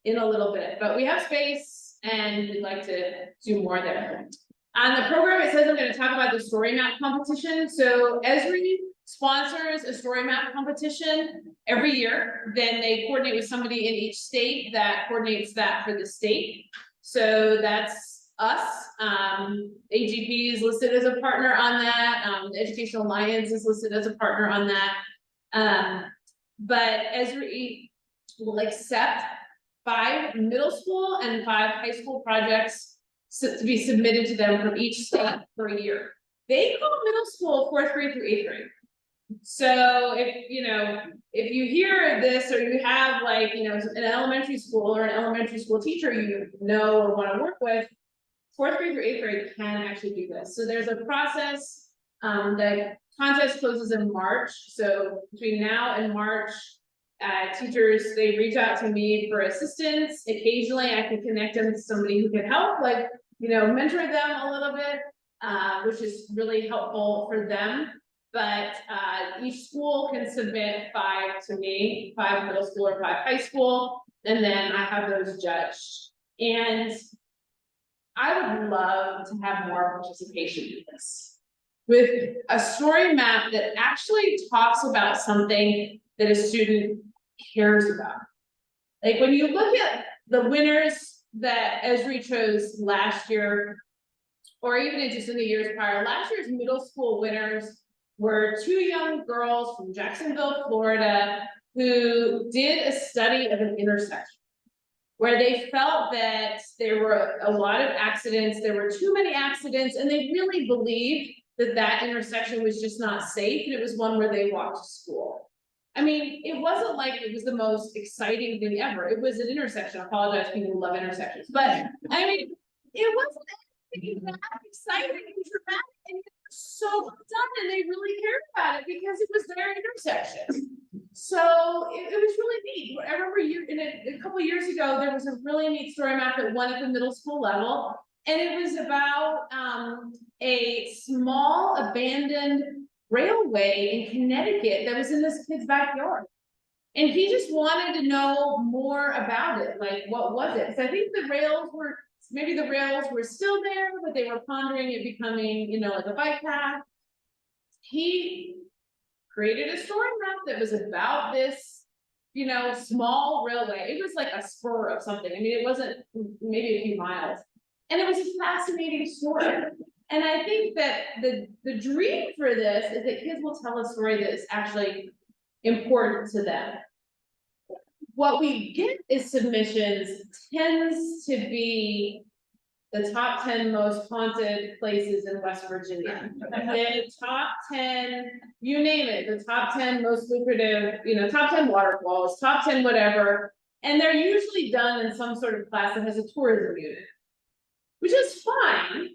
in a little bit. But we have space, and we'd like to do more there. On the program, it says I'm going to talk about the story map competition. So Esri sponsors a story map competition every year. Then they coordinate with somebody in each state that coordinates that for the state. So that's us. AGP is listed as a partner on that. The Educational Alliance is listed as a partner on that. But Esri will accept 5 middle school and 5 high school projects to be submitted to them from each state for a year. They call middle school 4th grade through 8th grade. So if, if you hear this, or you have like, an elementary school or an elementary school teacher you know or want to work with, 4th grade through 8th grade can actually do this. So there's a process, the contest closes in March. So between now and March, teachers, they reach out to me for assistance. Occasionally I can connect them to somebody who can help, like, mentor them a little bit, which is really helpful for them. But each school can submit 5 to me, 5 middle school or 5 high school, and then I have those judged. And I would love to have more participation in this, with a story map that actually talks about something that a student cares about. Like when you look at the winners that Esri chose last year, or even just in the years prior, last year's middle school winners were 2 young girls from Jacksonville, Florida, who did a study of an intersection where they felt that there were a lot of accidents, there were too many accidents, and they really believed that that intersection was just not safe, and it was one where they walked to school. I mean, it wasn't like it was the most exciting thing ever. It was an intersection. I apologize, people who love intersections, but I mean, it wasn't anything that exciting and dramatic, and it was so well done, and they really cared about it because it was their intersection. So it was really neat. I remember a couple of years ago, there was a really neat story map that won at the middle school level. And it was about a small abandoned railway in Connecticut that was in this kid's backyard. And he just wanted to know more about it. Like, what was it? So I think maybe the rails were still there, but they were pondering it becoming, like a bike path. He created a story map that was about this, small railway. It was like a spur of something. I mean, it wasn't maybe a few miles. And it was a fascinating story. And I think that the dream for this is that kids will tell a story that is actually important to them. What we get is submissions tends to be the top 10 most haunted places in West Virginia. The top 10, you name it, the top 10 most lucrative, top 10 waterfalls, top 10 whatever. And they're usually done in some sort of class that has a tourism unit, which is fine.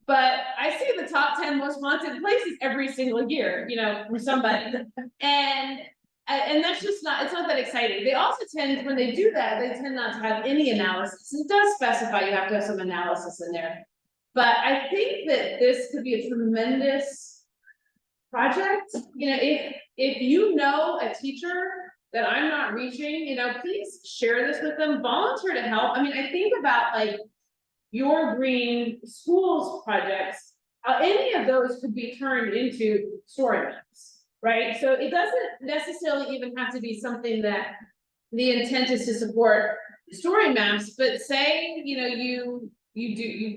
But I see the top 10 most haunted places every single year, from somebody. And that's just it's not that exciting. They also tend, when they do that, they tend not to have any analysis. It does specify you have to have some analysis in there. But I think that this could be a tremendous project. If you know a teacher that I'm not reaching, please share this with them, volunteer to help. I mean, I think about like your green schools projects, any of those could be turned into story maps. Right, so it doesn't necessarily even have to be something that the intent is to support story maps, but say, you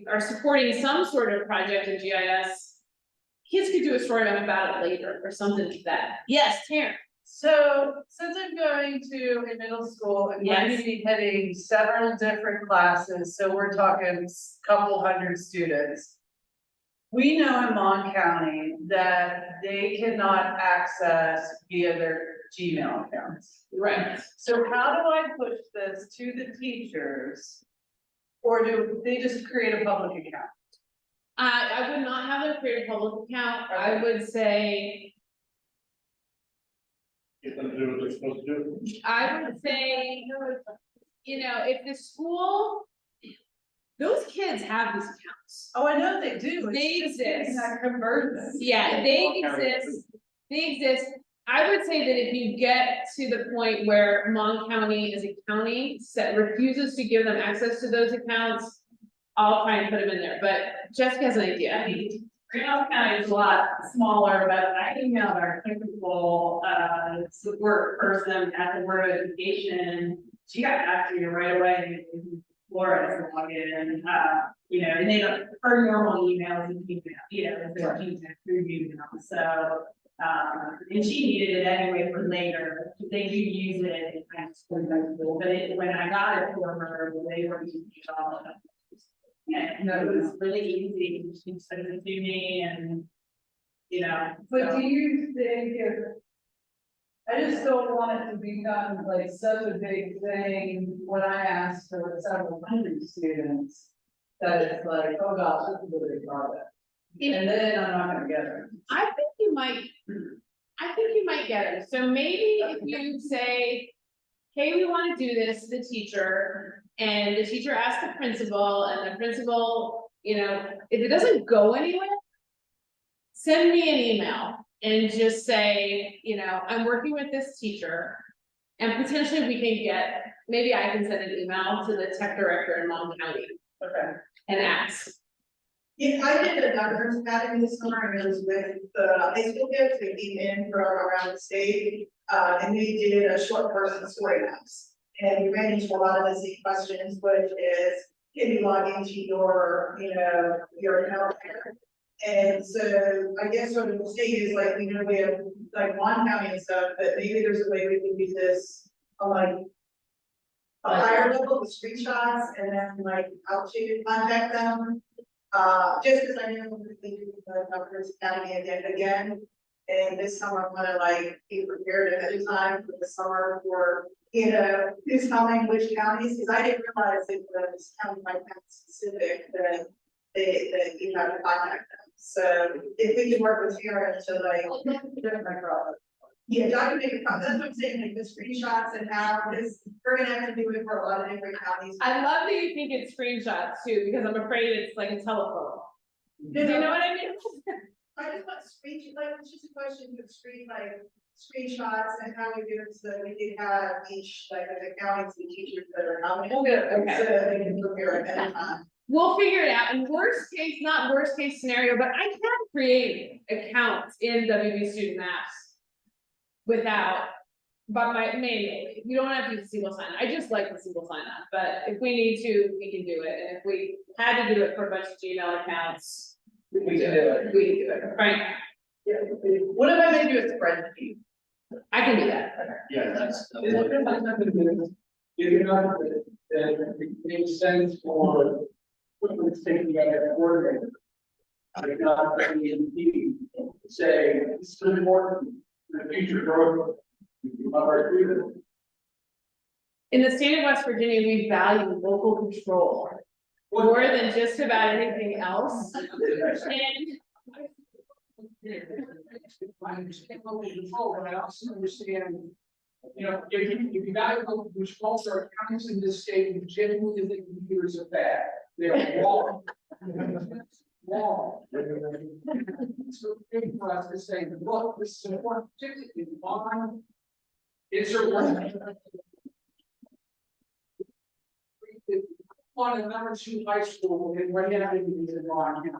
are supporting some sort of project in GIS, kids could do a story map about it later or something like that. Yes, Taryn. So since I'm going to a middle school, I'm going to be heading several different classes, so we're talking a couple hundred students. We know in Mon County that they cannot access via their Gmail accounts. Right. So how do I push this to the teachers? Or do they just create a public account? I would not have them create a public account. Okay. I would say. Get them to do what they're supposed to do. I would say, if the school. Those kids have these accounts. Oh, I know they do. They exist. Yeah, they exist. They exist. I would say that if you get to the point where Mon County as a county refuses to give them access to those accounts, I'll try and put them in there. But Jessica has an idea. I mean, Greenhouse County is a lot smaller, but I emailed our technical support person at the Board of Education. She got back to me right away. Laura to log in, and they don't, her normal emails and they're through you now. So, and she needed it anyway for later. They do use it in school, but when I got it for her, they were using it all. And that was really easy, she sent it to me and, you know. But so- do you think if, I just don't want it to become like such a big thing when I asked for several hundred students. That it's like, oh gosh, this is a big project, and then I'm not gonna get it. I think you might get it, so maybe if you say, hey, we wanna do this to the teacher, and the teacher asks the principal, and the principal, you know, if it doesn't go anywhere. Send me an email and just say, you know, I'm working with this teacher. And potentially we can get, maybe I can send an email to the tech director in Long County. Okay. And ask. Yeah, I did a governor's academy this summer, and it was with the high school kids who came in from around the state. And we did a short person story maps. And we ran into a lot of the same questions, which is, can you log into your, you know, your account there? And so I guess what the state is like, we know we have like Mon County and stuff, but maybe there's a way we can do this on like a higher level with screenshots and then like how to contact them. Just because I know we're thinking of the governor's academy again. And this summer I'm gonna like be prepared ahead of time for the summer for, you know, who's coming, which counties, because I didn't realize it was county by county specific that that you have to contact them. So if we can work with Karen to like, yeah, document your, that's what I'm saying, like the screenshots and how, because we're gonna have to do it for a lot of different counties. I love that you think it's screenshots too, because I'm afraid it's like a telephone. Do you know what I mean? I just want screen, like, it's just a question of screenshots and how we do it so that we can have each, like, the counties and teachers that are nominated. Okay. So that they can prepare ahead of time. We'll figure it out. In worst case, not worst case scenario, but I can create accounts in WV Student Maps. Without, but manually, you don't have to use a single sign. I just like the single sign up, but if we need to, we can do it. And if we had to do it for a bunch of Gmail accounts. We can do it, right? Yeah, what if I make you a spreadsheet? I can do that. Yeah, that's. You know, it makes sense for what it's taking out of coordinator. I got the ENT, say, this is important, for the future growth of our students. In the state of West Virginia, we value local control more than just about anything else. And I understand local control, but I also understand, you know, if you value local control, there are counties in this state who genuinely think computers are bad. They're wrong. Wrong. So big for us to say, look, this is important, particularly on. It's a one. On a number 2 high school in right now, it is in Mon County,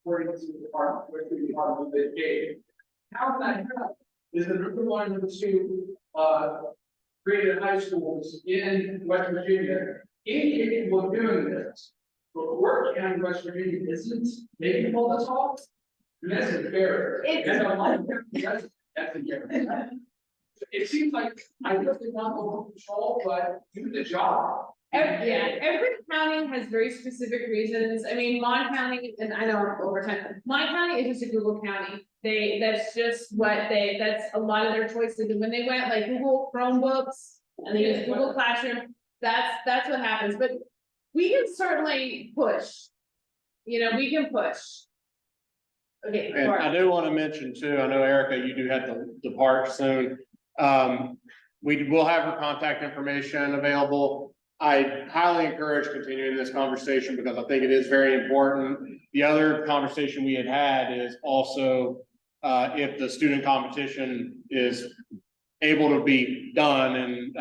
according to the department, with the Department of Education. How that happen is the number 1 and 2 created high schools in West Virginia, incapable of doing this. But Work County, West Virginia isn't, they can pull this off. That's a fair. That's a lot. That's a fair. It seems like I really want local control, but do the job. every county has very specific reasons. I mean, Mon County, and I know over time, Mon County is just a Google County. That's just what that's a lot of their choices. And when they went like Google Chromebooks and they use Google Classroom, that's what happens. But we can certainly push. You know, we can push. Okay. And I do want to mention too, I know Erica, you do have to depart soon. We will have her contact information available. I highly encourage continuing this conversation because I think it is very important. The other conversation we had is also if the student competition is able to be done and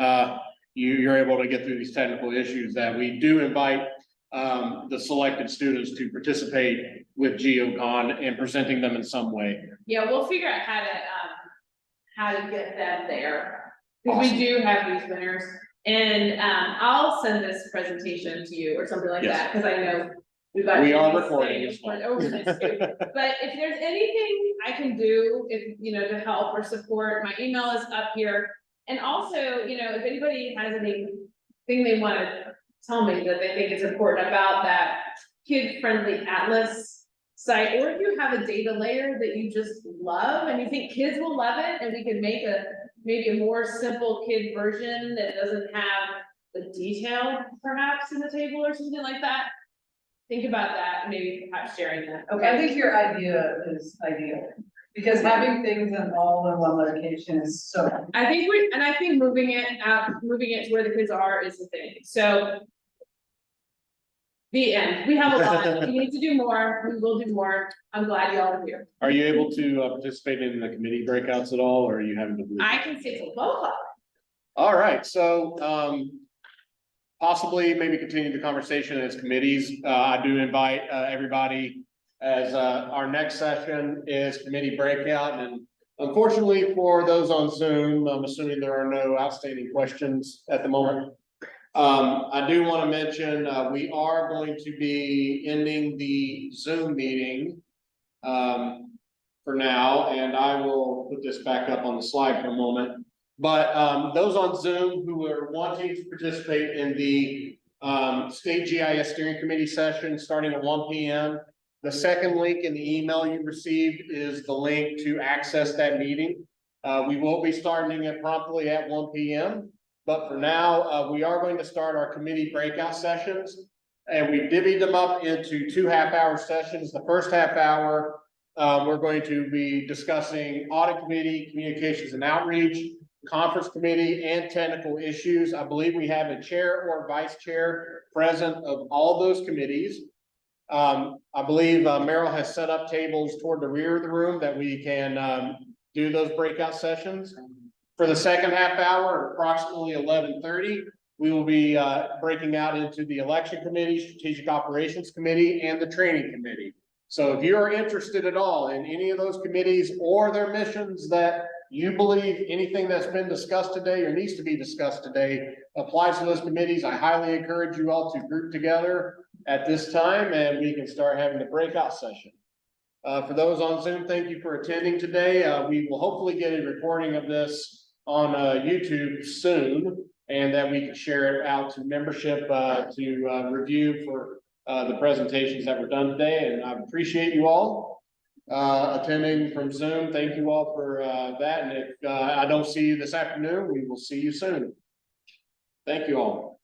you're able to get through these technical issues, that we do invite the selected students to participate with GeoCon and presenting them in some way. Yeah, we'll figure out how to get them there. Because we do have these winners. And I'll send this presentation to you or something like that, because I know we are recording this one one. over this too. But if there's anything I can do, if you know, to help or support, my email is up here. And also, you know, if anybody has anything they want to tell me that they think is important about that kid-friendly atlas site, or if you have a data layer that you just love and you think kids will love it, and we can make maybe a more simple kid version that doesn't have the detail perhaps in the table or something like that. Think about that, and maybe perhaps sharing that. I think your idea is ideal, because having things in all in one location is so. I think moving it to where the kids are is the thing, so. The end, we have a lot, we need to do more, we will do more, I'm glad y'all are here. Are you able to participate in the committee breakouts at all, or are you having to? leave? I can stay till 12 o'clock. All right, so possibly maybe continue the conversation as committees. I do invite everybody as our next session is committee breakout, and unfortunately for those on Zoom, I'm assuming there are no outstanding questions at the moment. I do want to mention we are going to be ending the Zoom meeting for now, and I will put this back up on the slide for a moment. But those on Zoom who are wanting to participate in the State GIS Steering Committee session starting at 1 p.m. The second link in the email you received is the link to access that meeting. We will be starting it promptly at 1 p.m. But for now, we are going to start our committee breakout sessions. And we've divvied them up into 2 half-hour sessions. The first half hour, we're going to be discussing audit committee, communications and outreach, conference committee, and technical issues. I believe we have a chair or vice chair present of all those committees. I believe Merrill has set up tables toward the rear of the room that we can do those breakout sessions. For the second half hour, approximately 11:30, we will be breaking out into the election committee, strategic operations committee, and the training committee. So if you are interested at all in any of those committees or their missions that you believe anything that's been discussed today or needs to be discussed today applies to those committees, I highly encourage you all to group together at this time and we can start having the breakout session. For those on Zoom, thank you for attending today. We will hopefully get a recording of this on YouTube soon, and that we can share it out to membership to review for the presentations that were done today. And I appreciate you all attending from Zoom. Thank you all for that. And if I don't see you this afternoon, we will see you soon. Thank you all.